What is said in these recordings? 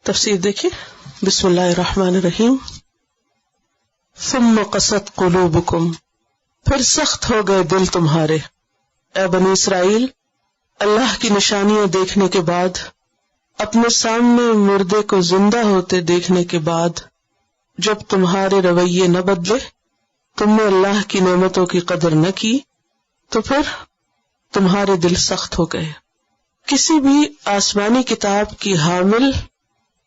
تفسیر دیکھیں. بسم اللہ الرحمن الرحیم. ثم قست قلوبکم، پھر سخت ہو گئے دل تمہارے، اے بنی اسرائیل، اللہ کی نشانیاں دیکھنے کے بعد، اپنے سامنے مردے کو زندہ ہوتے دیکھنے کے بعد، جب تمہارے رویے نہ بدلے، تم نے اللہ کی نعمتوں کی قدر نہ کی، تو پھر تمہارے دل سخت ہو گئے. کسی بھی آسمانی کتاب کی حامل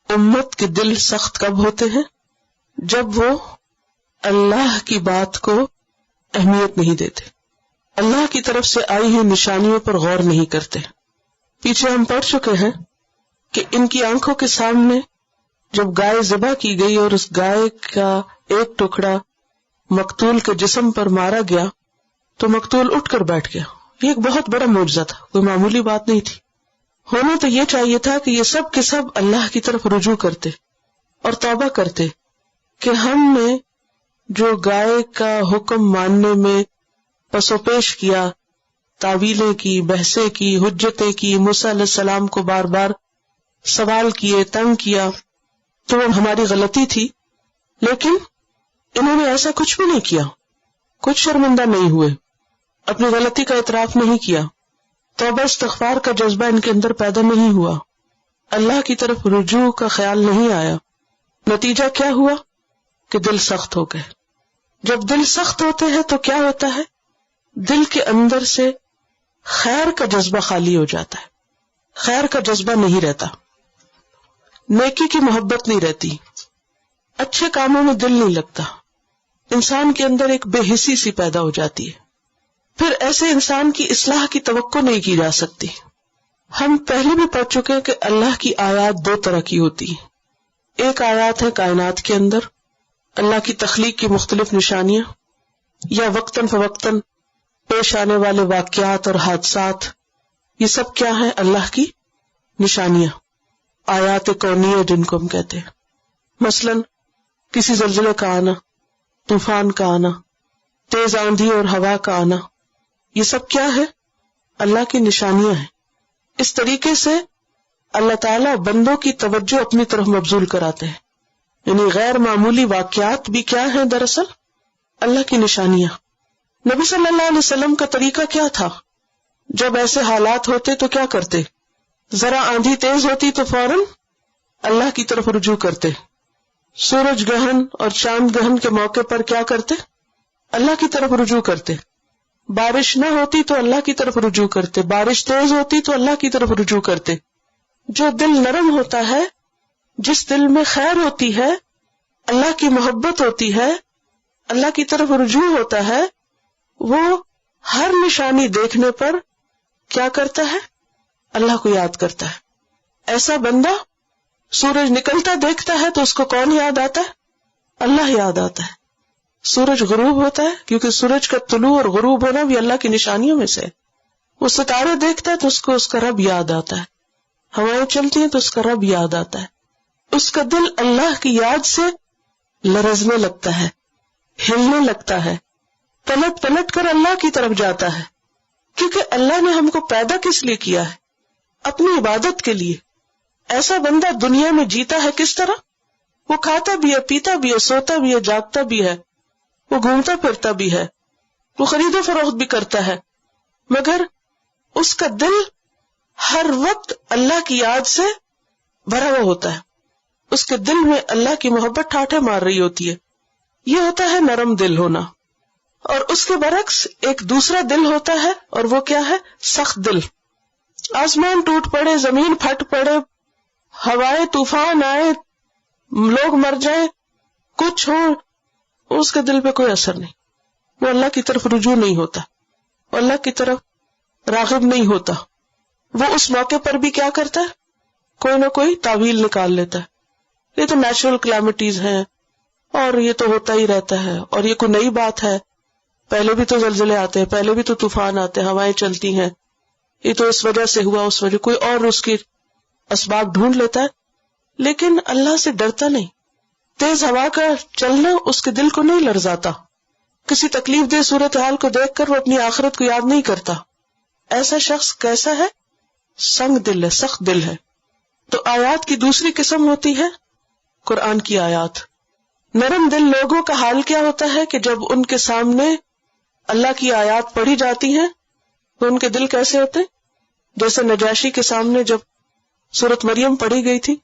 امت کے دل سخت کب ہوتے ہیں؟ جب وہ اللہ کی بات کو اہمیت نہیں دیتے، اللہ کی طرف سے آئی ہوئی نشانیوں پر غور نہیں کرتے. پیچھے ہم پڑھ چکے ہیں کہ ان کی آنکھوں کے سامنے جب گائے ذبح کی گئی اور اس گائے کا ایک ٹکڑا مقتول کے جسم پر مارا گیا تو مقتول اٹھ کر بیٹھ گیا. یہ ایک بہت بڑا معجزہ تھا، کوئی معمولی بات نہیں تھی. ہونا تو یہ چاہیے تھا کہ یہ سب کے سب اللہ کی طرف رجوع کرتے اور توبہ کرتے کہ ہم نے جو گائے کا حکم ماننے میں پس و پیش کیا، تعویلیں کی، بحثیں کی، حجتیں کی، موسیٰ علیہ السلام کو بار بار سوال کیے، تنگ کیا، تو وہ ہماری غلطی تھی. لیکن انہوں نے ایسا کچھ بھی نہیں کیا، کچھ شرمندہ نہیں ہوئے، اپنی غلطی کا اعتراف نہیں کیا، توبہ استغفار کا جذبہ ان کے اندر پیدا نہیں ہوا، اللہ کی طرف رجوع کا خیال نہیں آیا. نتیجہ کیا ہوا کہ دل سخت ہو گئے. جب دل سخت ہوتے ہیں تو کیا ہوتا ہے؟ دل کے اندر سے خیر کا جذبہ خالی ہو جاتا ہے، خیر کا جذبہ نہیں رہتا، نیکی کی محبت نہیں رہتی، اچھے کاموں میں دل نہیں لگتا، انسان کے اندر ایک بے حسی سی پیدا ہو جاتی ہے. پھر ایسے انسان کی اصلاح کی توقع نہیں کی جا سکتی. ہم پہلے بھی پڑھ چکے کہ اللہ کی آیات دو طرح کی ہوتی ہیں. ایک آیات ہے کائنات کے اندر اللہ کی تخلیق کی مختلف نشانیاں، یا وقتاً فوقتاً پیش آنے والے واقعات اور حادثات. یہ سب کیا ہے؟ اللہ کی نشانیاں، آیات کونیہ جن کو ہم کہتے ہیں. مثلا کسی زلزلے کا آنا، طوفان کا آنا، تیز آندھی اور ہوا کا آنا، یہ سب کیا ہے؟ اللہ کی نشانیاں ہیں. اس طریقے سے اللہ تعالیٰ بندوں کی توجہ اپنی طرف مبذول کراتے ہیں. یعنی غیر معمولی واقعات بھی کیا ہیں؟ دراصل اللہ کی نشانیاں. نبی صلی اللہ علیہ وسلم کا طریقہ کیا تھا؟ جب ایسے حالات ہوتے تو کیا کرتے؟ ذرا آندھی تیز ہوتی تو فوراً اللہ کی طرف رجوع کرتے. سورج گرہن اور چاند گرہن کے موقع پر کیا کرتے؟ اللہ کی طرف رجوع کرتے. بارش نہ ہوتی تو اللہ کی طرف رجوع کرتے، بارش تیز ہوتی تو اللہ کی طرف رجوع کرتے. جو دل نرم ہوتا ہے، جس دل میں خیر ہوتی ہے، اللہ کی محبت ہوتی ہے، اللہ کی طرف رجوع ہوتا ہے، وہ ہر نشانی دیکھنے پر کیا کرتا ہے؟ اللہ کو یاد کرتا ہے. ایسا بندہ سورج نکلتا دیکھتا ہے تو اس کو کون یاد آتا ہے؟ اللہ یاد آتا ہے. سورج غروب ہوتا ہے کیونکہ سورج کا طلوع اور غروب ہونا بھی اللہ کی نشانیوں میں سے ہے. وہ ستارے دیکھتا ہے تو اس کو اس کا رب یاد آتا ہے. ہوائیں چلتی ہیں تو اس کا رب یاد آتا ہے. اس کا دل اللہ کی یاد سے لرزنے لگتا ہے، ہلنے لگتا ہے، پلٹ پلٹ کر اللہ کی طرف جاتا ہے. کیونکہ اللہ نے ہم کو پیدا کس لیے کیا ہے؟ اپنی عبادت کے لیے. ایسا بندہ دنیا میں جیتا ہے کس طرح؟ وہ کھاتا بھی ہے، پیتا بھی ہے، سوتا بھی ہے، جاگتا بھی ہے، وہ گھومتا پھرتا بھی ہے، وہ خرید و فروخت بھی کرتا ہے، مگر اس کا دل ہر وقت اللہ کی یاد سے بھرا ہوا ہوتا ہے. اس کے دل میں اللہ کی محبت ٹھاٹھے مار رہی ہوتی ہے. یہ ہوتا ہے نرم دل ہونا. اور اس کے برعکس ایک دوسرا دل ہوتا ہے، اور وہ کیا ہے؟ سخت دل. آسمان ٹوٹ پڑے، زمین پھٹ پڑے، ہوائیں طوفان آئے، لوگ مر جائیں، کچھ ہو، اس کے دل پہ کوئی اثر نہیں. وہ اللہ کی طرف رجوع نہیں ہوتا، وہ اللہ کی طرف راغب نہیں ہوتا. وہ اس موقع پر بھی کیا کرتا ہے؟ کوئی نہ کوئی تعویل نکال لیتا ہے. یہ تو نیچرل کلیمٹیز ہیں اور یہ تو ہوتا ہی رہتا ہے، اور یہ کوئی نئی بات ہے، پہلے بھی تو زلزلے آتے ہیں، پہلے بھی تو طوفان آتے ہیں، ہوائیں چلتی ہیں، یہ تو اس وجہ سے ہوا، اس وجہ کوئی اور اس کی اسباب ڈھونڈ لیتا ہے. لیکن اللہ سے ڈرتا نہیں. تیز ہوا کا چلنا اس کے دل کو نہیں لرزاتا. کسی تکلیف دہ صورتحال کو دیکھ کر وہ اپنی آخرت کو یاد نہیں کرتا. ایسا شخص کیسا ہے؟ سنگ دل ہے، سخت دل ہے. تو آیات کی دوسری قسم ہوتی ہے قرآن کی آیات. نرم دل لوگوں کا حال کیا ہوتا ہے کہ جب ان کے سامنے اللہ کی آیات پڑھی جاتی ہیں تو ان کے دل کیسے ہوتے؟ جیسے نجاشی کے سامنے جب سورۃ مریم پڑھی گئی تھی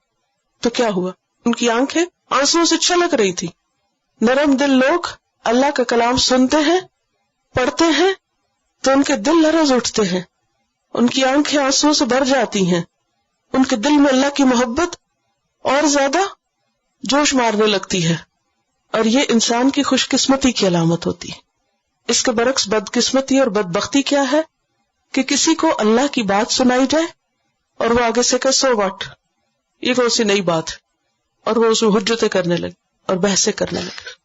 تو کیا ہوا؟ ان کی آنکھیں آنسوؤں سے چھلک رہی تھی. نرم دل لوگ اللہ کا کلام سنتے ہیں، پڑھتے ہیں تو ان کے دل لرز اٹھتے ہیں، ان کی آنکھیں آنسوؤں سے بھر جاتی ہیں، ان کے دل میں اللہ کی محبت اور زیادہ جوش مارنے لگتی ہے، اور یہ انسان کی خوش قسمتی کی علامت ہوتی ہے. اس کے برعکس بدقسمتی اور بدبختی کیا ہے کہ کسی کو اللہ کی بات سنائی جائے اور وہ آگے سے کہ سو واٹ، یہ کون سی نئی بات ہے، اور وہ اس میں حجتیں کرنے لگے اور بحثیں کرنے لگے.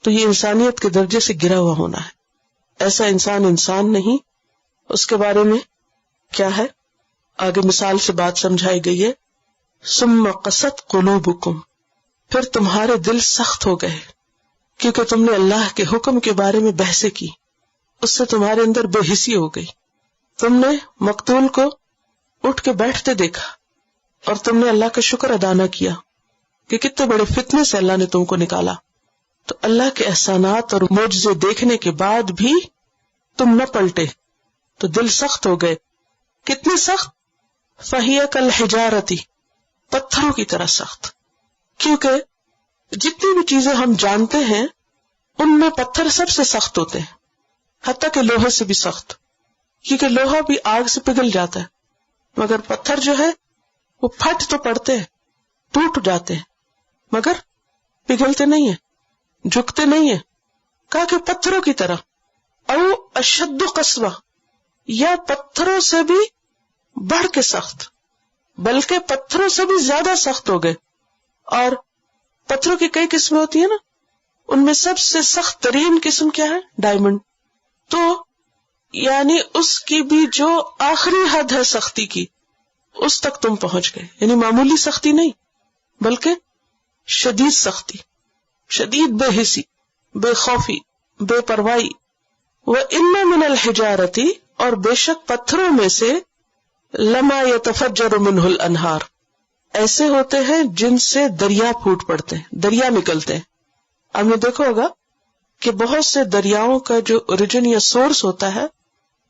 تو یہ انسانیت کے درجے سے گرا ہوا ہونا ہے. ایسا انسان نہیں. اس کے بارے میں کیا ہے آگے مثال سے بات سمجھائی گئی ہے. ثم قست قلوبکم، پھر تمہارے دل سخت ہو گئے کیونکہ تم نے اللہ کے حکم کے بارے میں بحثیں کی، اس سے تمہارے اندر بے حسی ہو گئی. تم نے مقتول کو اٹھ کے بیٹھتے دیکھا اور تم نے اللہ کا شکر ادا نہ کیا کہ کتنے بڑے فتنے سے اللہ نے تم کو نکالا. تو اللہ کے احسانات اور معجزے دیکھنے کے بعد بھی تم نہ پلٹے تو دل سخت ہو گئے. کتنے سخت؟ فہی کالحجارۃ، پتھروں کی طرح سخت. کیونکہ جتنی بھی چیزیں ہم جانتے ہیں ان میں پتھر سب سے سخت ہوتے ہیں، حتیٰ کہ لوہے سے بھی سخت، کیونکہ لوہا بھی آگ سے پگھل جاتا ہے، مگر پتھر جو ہے وہ پھٹ تو پڑتے ہیں، ٹوٹ جاتے ہیں، مگر پگھلتے نہیں ہیں، جھکتے نہیں ہیں. کہا کہ پتھروں کی طرح، او اشد قسوہ، یا پتھروں سے بھی بڑھ کے سخت، بلکہ پتھروں سے بھی زیادہ سخت ہو گئے. اور پتھروں کی کئی قسمیں ہوتی ہیں نا، ان میں سب سے سخت ترین قسم کیا ہے؟ ڈائمنڈ. تو یعنی اس کی بھی جو آخری حد ہے سختی کی اس تک تم پہنچ گئے. یعنی معمولی سختی نہیں بلکہ شدید سختی، شدید بے حسی، بے خوفی، بے پرواہی. وَإِنَّ مِنَ الْحِجَارَةِ، اور بے شک پتھروں میں سے لَمَا يَتَفَجَّرُ مِنْهُ الْأَنْهَارُ، ایسے ہوتے ہیں جن سے دریا پھوٹ پڑتے ہیں، دریا نکلتے ہیں. آپ نے دیکھا ہوگا کہ بہت سے دریاؤں کا جو اوریجن یا سورس ہوتا ہے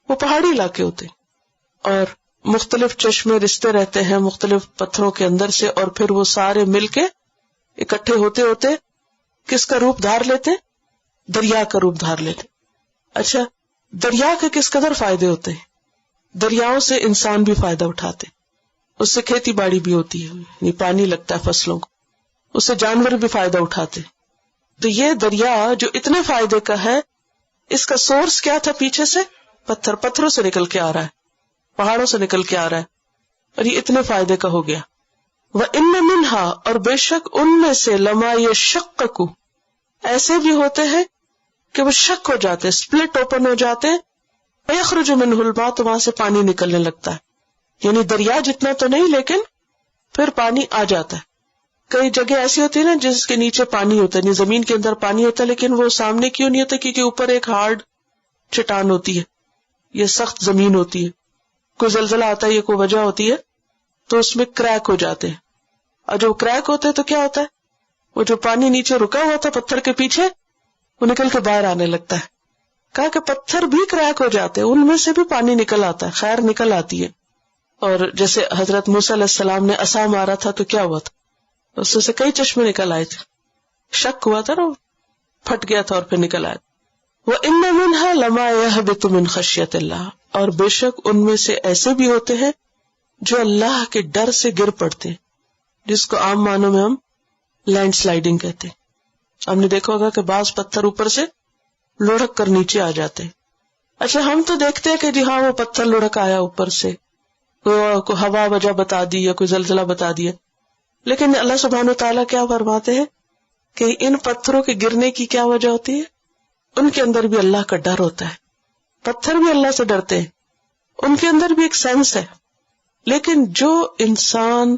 وہ پہاڑی علاقے ہوتے ہیں، اور مختلف چشمے رستے رہتے ہیں مختلف پتھروں کے اندر سے، اور پھر وہ سارے مل کے اکٹھے ہوتے ہوتے کس کا روپ دھار لیتے؟ دریا کا روپ دھار لیتے. اچھا، دریا کے کس قدر فائدے ہوتے ہیں؟ دریاؤں سے انسان بھی فائدہ اٹھاتے، اس سے کھیتی باڑی بھی ہوتی ہے، یعنی پانی لگتا ہے فصلوں کو، اس سے جانور بھی فائدہ اٹھاتے. تو یہ دریا جو اتنے فائدے کا ہے، اس کا سورس کیا تھا؟ پیچھے سے پتھروں سے نکل کے آ رہا ہے، پہاڑوں سے نکل کے آ رہا ہے، اور یہ اتنے فائدے کا ہو گیا. وَإِنَّ مِنْهَا، اور بے شک ان میں سے لَمَا يَشَقَّقُ، ایسے بھی ہوتے ہیں کہ وہ شک ہو جاتے، سپلٹ اوپن ہو جاتے، فَيَخْرُجُ مِنْهُ الْمَاءُ، تو وہاں سے پانی نکلنے لگتا ہے. یعنی دریا جتنا تو نہیں لیکن پھر پانی آ جاتا ہے. کئی جگہ ایسی ہوتی ہے نا جس کے نیچے پانی ہوتا ہے، یعنی زمین کے اندر پانی ہوتا ہے لیکن وہ سامنے کیوں نہیں ہوتا؟ کیونکہ اوپر ایک ہارڈ چٹان ہوتی ہے، یہ سخت زمین ہوتی ہے. کوئی زلزلہ آتا ہے یا کوئی وجہ ہوتی ہے تو اس میں کریک ہو جاتے ہیں، اور جو کریک ہوتے ہیں تو کیا ہوتا ہے؟ وہ جو پانی نیچے رکا ہوا تھا پتھر کے پیچھے وہ نکل کے باہر آنے لگتا ہے. کہا کہ پتھر بھی کریک ہو جاتے ہیں، ان میں سے بھی پانی نکل آتا ہے، خیر نکل آتی ہے. اور جیسے حضرت موسیٰ علیہ السلام نے عصا مارا تھا تو کیا ہوا تھا؟ اس سے کئی چشمے نکل آئے تھے، شک ہوا تھا نا، پھٹ گیا تھا اور پھر نکل آئے. وَإِنَّ مِنْهَا لَمَا يَهْبِطُ مِنْ خَشْيَةِ اللَّهِ، اور بے شک ان میں سے ایسے بھی ہوتے ہیں جو اللہ کے ڈر سے گر پڑتے ہیں، جس کو عام معنوں میں ہم لینڈ سلائیڈنگ کہتے ہیں. ہم نے دیکھا ہوگا کہ بعض پتھر اوپر سے لڑک کر نیچے آ جاتے ہیں. اچھا، ہم تو دیکھتے ہیں کہ جی ہاں وہ پتھر لڑک آیا اوپر سے، کوئی ہوا وجہ بتا دی یا کوئی زلزلہ بتا دیا، لیکن اللہ سبحانہ وتعالیٰ کیا فرماتے ہیں کہ ان پتھروں کے گرنے کی کیا وجہ ہوتی ہے؟ ان کے اندر بھی اللہ کا ڈر ہوتا ہے. پتھر بھی اللہ سے ڈرتے ہیں، ان کے اندر بھی ایک سینس ہے. لیکن جو انسان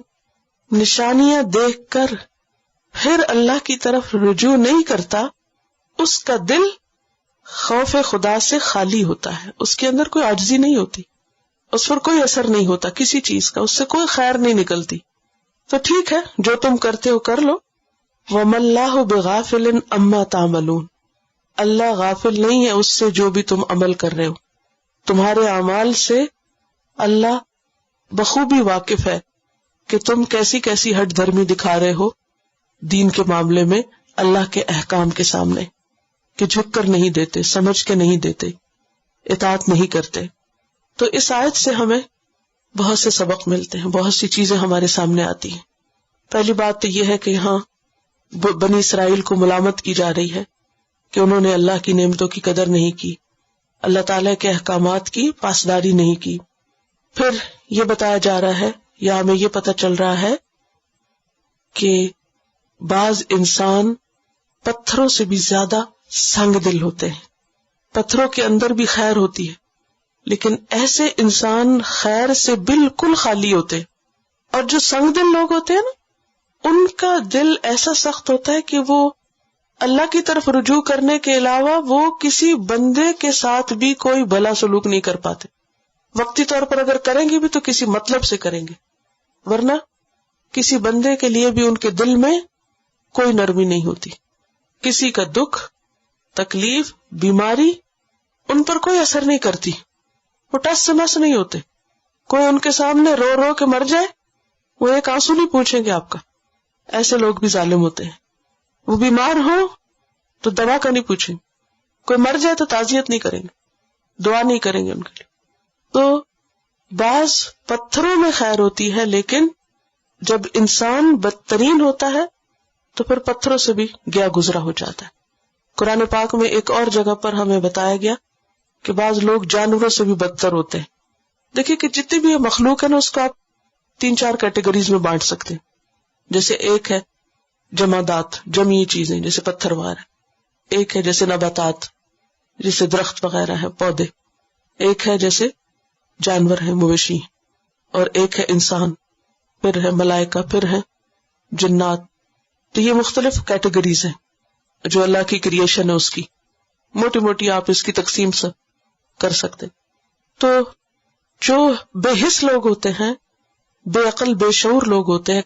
نشانیاں دیکھ کر پھر اللہ کی طرف رجوع نہیں کرتا، اس کا دل خوف خدا سے خالی ہوتا ہے، اس کے اندر کوئی عاجزی نہیں ہوتی، اس پر کوئی اثر نہیں ہوتا کسی چیز کا، اس سے کوئی خیر نہیں نکلتی. تو ٹھیک ہے، جو تم کرتے ہو کر لو. وَمَا اللَّهُ بِغَافِلٍ عَمَّا تَعْمَلُونَ، اللہ غافل نہیں ہے اس سے جو بھی تم عمل کر رہے ہو. تمہارے اعمال سے اللہ بخوبی واقف ہے کہ تم کیسی کیسی ہٹ دھرمی دکھا رہے ہو دین کے معاملے میں اللہ کے احکام کے سامنے، کہ جھک کر نہیں دیتے، سمجھ کے نہیں دیتے، اطاعت نہیں کرتے. تو اس آیت سے ہمیں بہت سے سبق ملتے ہیں، بہت سی چیزیں ہمارے سامنے آتی ہیں. پہلی بات تو یہ ہے کہ یہاں بنی اسرائیل کو ملامت کی جا رہی ہے کہ انہوں نے اللہ کی نعمتوں کی قدر نہیں کی، اللہ تعالیٰ کے احکامات کی پاسداری نہیں کی. پھر یہ بتایا جا رہا ہے یا ہمیں یہ پتہ چل رہا ہے کہ بعض انسان پتھروں سے بھی زیادہ سنگ دل ہوتے ہیں. پتھروں کے اندر بھی خیر ہوتی ہے، لیکن ایسے انسان خیر سے بالکل خالی ہوتے. اور جو سنگ دل لوگ ہوتے ہیں نا، ان کا دل ایسا سخت ہوتا ہے کہ وہ اللہ کی طرف رجوع کرنے کے علاوہ وہ کسی بندے کے ساتھ بھی کوئی بھلا سلوک نہیں کر پاتے. وقتی طور پر اگر کریں گے بھی تو کسی مطلب سے کریں گے، ورنہ کسی بندے کے لیے بھی ان کے دل میں کوئی نرمی نہیں ہوتی. کسی کا دکھ، تکلیف، بیماری ان پر کوئی اثر نہیں کرتی، وہ ٹس سے مس نہیں ہوتے. کوئی ان کے سامنے رو رو کے مر جائے، وہ ایک آنسو نہیں پوچھیں گے آپ کا. ایسے لوگ بھی ظالم ہوتے ہیں. وہ بیمار ہوں تو دوا کا نہیں پوچھیں، کوئی مر جائے تو تعزیت نہیں کریں گے، دعا نہیں کریں گے ان کے لیے. تو بعض پتھروں میں خیر ہوتی ہے، لیکن جب انسان بدترین ہوتا ہے تو پھر پتھروں سے بھی گیا گزرا ہو جاتا ہے. قرآن پاک میں ایک اور جگہ پر ہمیں بتایا گیا کہ بعض لوگ جانوروں سے بھی بدتر ہوتے ہیں. دیکھیں کہ جتنی بھی یہ مخلوق ہے نا، اس کو آپ 3-4 کیٹیگریز میں بانٹ سکتے ہیں. جیسے ایک ہے جمادات، جمعی چیزیں جیسے پتھر وغیرہ، ایک ہے جیسے نباتات جیسے درخت وغیرہ ہے، پودے، ایک ہے جیسے جانور ہیں، مویشی، اور ایک ہے انسان، پھر ہے ملائکہ، پھر ہے جنات. تو یہ مختلف کیٹیگریز ہیں جو اللہ کی کریشن ہے، اس کی موٹی موٹی آپ اس کی تقسیم سب کر سکتے. تو جو بے حس لوگ ہوتے ہیں، بے عقل بے شعور لوگ ہوتے ہیں،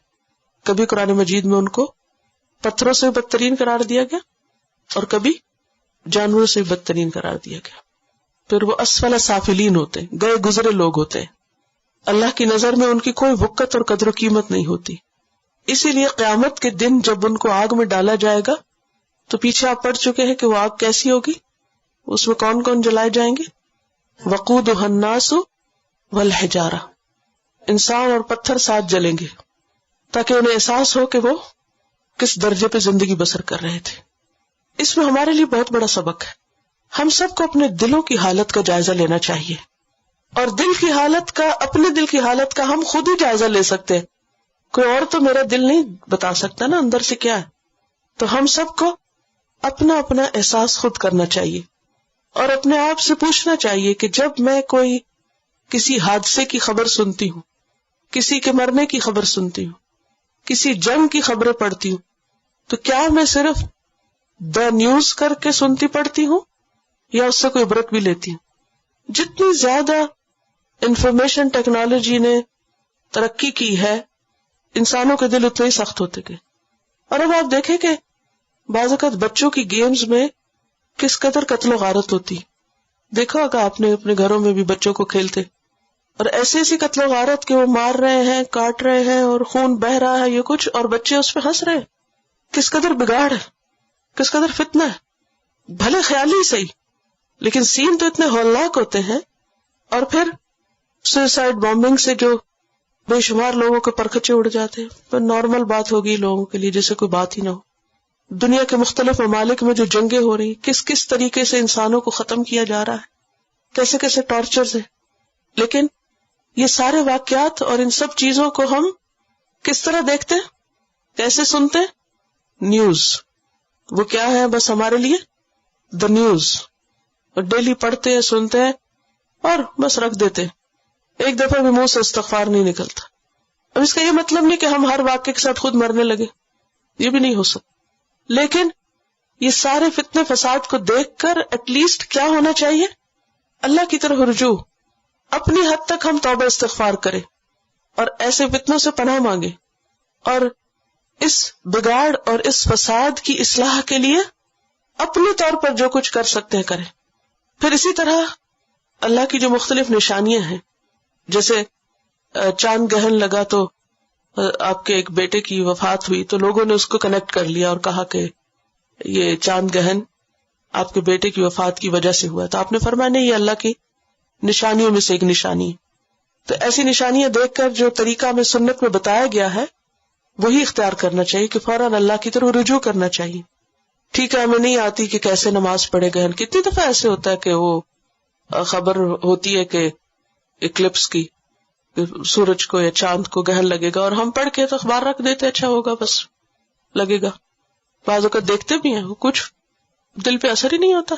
کبھی قرآن مجید میں ان کو پتھروں سے بدترین قرار دیا گیا اور کبھی جانوروں سے بدترین قرار دیا گیا. پھر وہ اسفل سافلین ہوتے ہیں، گئے گزرے لوگ ہوتے ہیں. اللہ کی نظر میں ان کی کوئی وقت اور قدر و قیمت نہیں ہوتی. اسی لیے قیامت کے دن جب ان کو آگ میں ڈالا جائے گا تو پیچھے آپ پڑھ چکے ہیں کہ وہ آگ کیسی ہوگی، اس میں کون کون جلائے جائیں گے. وقودها الناس والحجارہ، انسان اور پتھر ساتھ جلیں گے تاکہ انہیں احساس ہو کہ وہ کس درجے پہ زندگی بسر کر رہے تھے. اس میں ہمارے لیے بہت بڑا سبق ہے. ہم سب کو اپنے دلوں کی حالت کا جائزہ لینا چاہیے، اور دل کی حالت کا، اپنے دل کی حالت کا ہم خود ہی جائزہ لے سکتے ہیں. کوئی اور تو میرا دل نہیں بتا سکتا نا اندر سے کیا ہے. تو ہم سب کو اپنا اپنا احساس خود کرنا چاہیے اور اپنے آپ سے پوچھنا چاہیے کہ جب میں کوئی کسی حادثے کی خبر سنتی ہوں، کسی کے مرنے کی خبر سنتی ہوں، کسی جنگ کی خبریں پڑھتی ہوں، تو کیا میں صرف دا نیوز کر کے سنتی پڑھتی ہوں یا اس سے کوئی عبرت بھی لیتی ہوں؟ جتنی زیادہ انفارمیشن ٹیکنالوجی نے ترقی کی ہے، انسانوں کے دل اتنے ہی سخت ہوتے گئے. اور اب آپ دیکھیں کہ بعض اوقات بچوں کی گیمز میں کس قدر قتل و غارت ہوتی. دیکھو اگر آپ نے اپنے گھروں میں بھی بچوں کو کھیلتے، اور ایسی ایسی قتل و غارت کہ وہ مار رہے ہیں، کاٹ رہے ہیں اور خون بہ رہا ہے، یہ کچھ، اور بچے اس پہ ہنس رہے ہیں. کس قدر بگاڑ ہے، کس قدر فتنہ ہے. بھلے خیالی صحیح، لیکن سین تو اتنے ہولناک ہوتے ہیں. اور پھر سوسائڈ بامبنگ سے جو بے شمار لوگوں کے پرکھچے اڑ جاتے ہیں، پھر نارمل بات ہوگی لوگوں کے لیے جیسے کوئی بات ہی نہ ہو. دنیا کے مختلف ممالک میں جو جنگیں ہو رہی، کس کس طریقے سے انسانوں کو ختم کیا جا رہا ہے، کیسے کیسے ٹارچرز ہیں. لیکن یہ سارے واقعات اور ان سب چیزوں کو ہم کس طرح دیکھتے ہیں، کیسے سنتے ہیں؟ نیوز. وہ کیا ہے؟ بس ہمارے لیے دا نیوز، اور ڈیلی پڑھتے ہیں، سنتے ہیں اور بس رکھ دیتے ہیں. ایک دفعہ بھی منہ سے استغفار نہیں نکلتا. اب اس کا یہ مطلب نہیں کہ ہم ہر واقعے کے ساتھ خود مرنے لگے، یہ بھی نہیں ہو سکتا. لیکن یہ سارے فتنے فساد کو دیکھ کر ایٹ لیسٹ کیا ہونا چاہیے؟ اللہ کی طرف رجوع. اپنی حد تک ہم توبہ استغفار کریں اور ایسے فتنوں سے پناہ مانگے اور اس بگاڑ اور اس فساد کی اصلاح کے لیے اپنے طور پر جو کچھ کر سکتے ہیں کریں. پھر اسی طرح اللہ کی جو مختلف نشانیاں ہیں، جیسے چاند گہن لگا تو آپ کے ایک بیٹے کی وفات ہوئی تو لوگوں نے اس کو کنیکٹ کر لیا اور کہا کہ یہ چاند گہن آپ کے بیٹے کی وفات کی وجہ سے ہوا. تو آپ نے فرمایا نہیں، یہ اللہ کی نشانیوں میں سے ایک نشانی ہے. تو ایسی نشانیاں دیکھ کر جو طریقہ میں سنت میں بتایا گیا ہے وہی اختیار کرنا چاہیے کہ فوراً اللہ کی طرف رجوع کرنا چاہیے. ٹھیک ہے، ہمیں نہیں آتی کہ کیسے نماز پڑھے گہن. کتنی دفعہ ایسے ہوتا ہے کہ وہ خبر ہوتی ہے کہ اکلپس کی، سورج کو یا چاند کو گہن لگے گا، اور ہم پڑھ کے تو اخبار رکھ دیتے اچھا ہوگا بس لگے گا. بعض اوقات دیکھتے بھی ہیں، کچھ دل پہ اثر ہی نہیں ہوتا.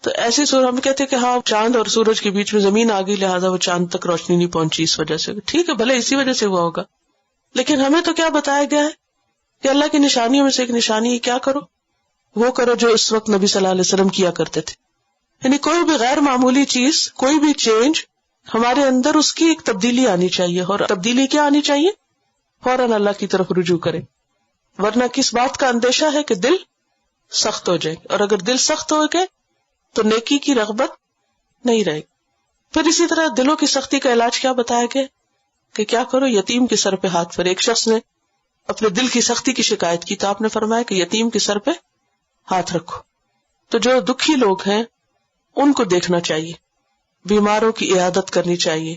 تو ایسی صورت ہم کہتے ہیں کہ ہاں چاند اور سورج کے بیچ میں زمین آ گئی لہٰذا وہ چاند تک روشنی نہیں پہنچی اس وجہ سے. ٹھیک ہے، بھلے اسی وجہ سے ہوا ہوگا، لیکن ہمیں تو کیا بتایا گیا ہے کہ اللہ کی نشانیوں میں سے ایک نشانی ہے کیا کرو، وہ کرو جو اس وقت نبی صلی اللہ علیہ وسلم کیا کرتے تھے. یعنی کوئی بھی غیر معمولی چیز، کوئی بھی چینج، ہمارے اندر اس کی ایک تبدیلی آنی چاہیے. اور تبدیلی کیا آنی چاہیے؟ فوراً اللہ کی طرف رجوع کریں. ورنہ کس بات کا اندیشہ ہے کہ دل سخت ہو جائے، اور اگر دل سخت ہو گئے تو نیکی کی رغبت نہیں رہے. پھر اسی طرح دلوں کی سختی کا علاج کیا بتایا گیا کہ کیا کرو، یتیم کے سر پہ ہاتھ پھیرو. ایک شخص نے اپنے دل کی سختی کی شکایت کی تو آپ نے فرمایا کہ یتیم کے سر پہ ہاتھ رکھو. تو جو دکھی لوگ ہیں ان کو دیکھنا چاہیے، بیماروں کی عیادت کرنی چاہیے،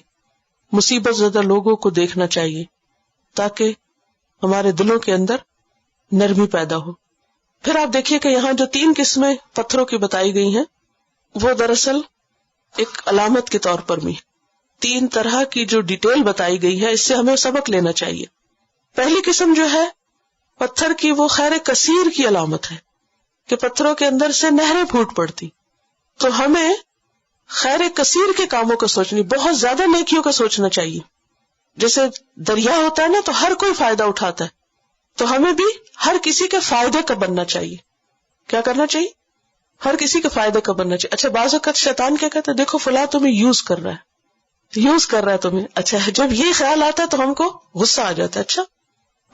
مصیبت زدہ لوگوں کو دیکھنا چاہیے تاکہ ہمارے دلوں کے اندر نرمی پیدا ہو. پھر آپ دیکھیے کہ یہاں جو 3 قسمیں پتھروں کی بتائی گئی ہیں وہ دراصل ایک علامت کے طور پر بھی 3 طرح کی جو ڈیٹیل بتائی گئی ہے، اس سے ہمیں سبق لینا چاہیے. پہلی قسم جو ہے پتھر کی، وہ خیر کثیر کی علامت ہے کہ پتھروں کے اندر سے نہریں پھوٹ پڑتی. تو ہمیں خیر کثیر کے کاموں کا سوچنی، بہت زیادہ نیکیوں کا سوچنا چاہیے. جیسے دریا ہوتا ہے نا تو ہر کوئی فائدہ اٹھاتا ہے، تو ہمیں بھی ہر کسی کے فائدے کا بننا چاہیے. کیا کرنا چاہیے؟ ہر کسی کے فائدے کا بننا چاہیے. اچھا بعض اوقات شیطان کیا کہتا ہے، دیکھو فلاں تمہیں یوز کر رہا ہے تمہیں. اچھا جب یہ خیال آتا ہے تو ہم کو غصہ آ جاتا ہے، اچھا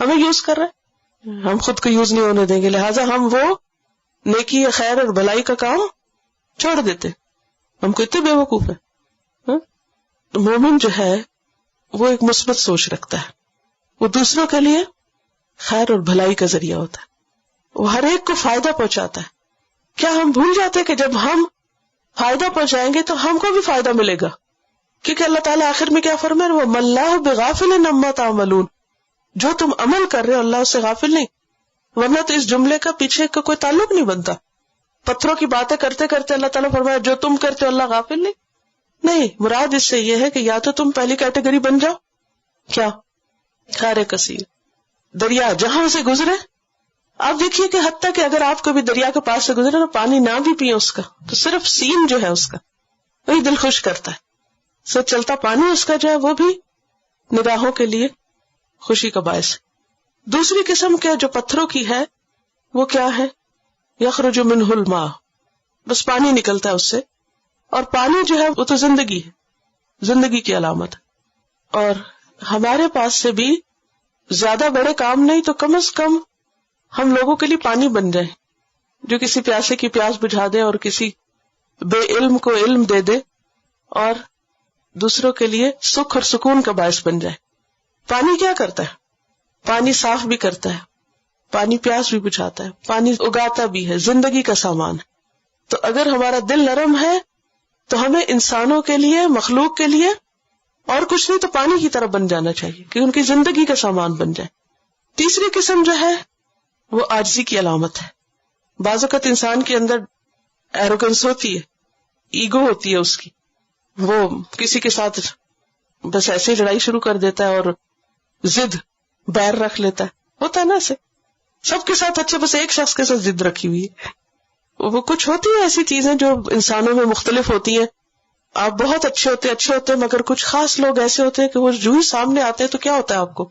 ہمیں یوز کر رہا ہے، ہم خود کو یوز نہیں ہونے دیں گے، لہٰذا ہم وہ نیکی یا خیر اور بھلائی کا کام چھوڑ دیتے. ہم کو اتنے بے وقوف ہیں. مومن جو ہے وہ ایک مثبت سوچ رکھتا ہے، وہ دوسروں کے لیے خیر اور بھلائی کا ذریعہ ہوتا ہے، وہ ہر ایک کو فائدہ پہنچاتا ہے. کیا ہم بھول جاتے کہ جب ہم فائدہ پہنچائیں گے تو ہم کو بھی فائدہ ملے گا؟ کیونکہ اللہ تعالیٰ آخر میں کیا فرمائے، وہ مَاللَّهُ بِغَافِلٍ عَمَّا تَعْمَلُونَ، جو تم عمل کر رہے ہو اللہ اس سے غافل نہیں. ورنہ تو اس جملے کا پیچھے کا کوئی تعلق نہیں بنتا. پتھروں کی باتیں کرتے کرتے اللہ تعالیٰ فرمایا جو تم کرتے ہو اللہ غافل نہیں. مراد اس سے یہ ہے کہ یا تو تم پہلی کیٹیگری بن جاؤ، کیا خیر کثیر، دریا جہاں سے گزرے. آپ دیکھیے کہ حتیٰ کہ اگر آپ کبھی دریا کے پاس سے گزرے نا، پانی نہ بھی پیے اس کا، تو صرف سین جو ہے اس کا وہی دل خوش کرتا ہے. سو چلتا پانی اس کا جو ہے وہ بھی نگاہوں کے لیے خوشی کا باعث ہے. دوسری قسم کے جو پتھروں کی ہے وہ کیا ہے، یخرج منہ الماء، بس پانی نکلتا ہے اس سے. اور پانی جو ہے وہ تو زندگی ہے، زندگی کی علامت ہے. اور ہمارے پاس سے بھی زیادہ بڑے کام نہیں تو کم از کم ہم لوگوں کے لیے پانی بن جائے، جو کسی پیاسے کی پیاس بجھا دے اور کسی بے علم کو علم دے دے اور دوسروں کے لیے سکھ اور سکون کا باعث بن جائے. پانی کیا کرتا ہے؟ پانی صاف بھی کرتا ہے، پانی پیاس بھی بجھاتا ہے، پانی اگاتا بھی ہے، زندگی کا سامان ہے. تو اگر ہمارا دل نرم ہے تو ہمیں انسانوں کے لیے، مخلوق کے لیے اور کچھ نہیں تو پانی کی طرح بن جانا چاہیے کہ ان کی زندگی کا سامان بن جائے. تیسری قسم جو ہے وہ عاجزی کی علامت ہے. بعض اوقات انسان کے اندر ایروگنس ہوتی ہے، ایگو ہوتی ہے اس کی، وہ کسی کے ساتھ بس ایسے ہی لڑائی شروع کر دیتا ہے اور ضد بیر رکھ لیتا ہے. ہوتا ہے نا ایسے سب کے ساتھ، اچھا بس ایک شخص کے ساتھ ضد رکھی ہوئی ہے. وہ کچھ ہوتی ہیں ایسی چیزیں جو انسانوں میں مختلف ہوتی ہیں. آپ بہت اچھے ہوتے مگر کچھ خاص لوگ ایسے ہوتے ہیں کہ وہ جو ہی سامنے آتے ہیں تو کیا ہوتا ہے آپ کو،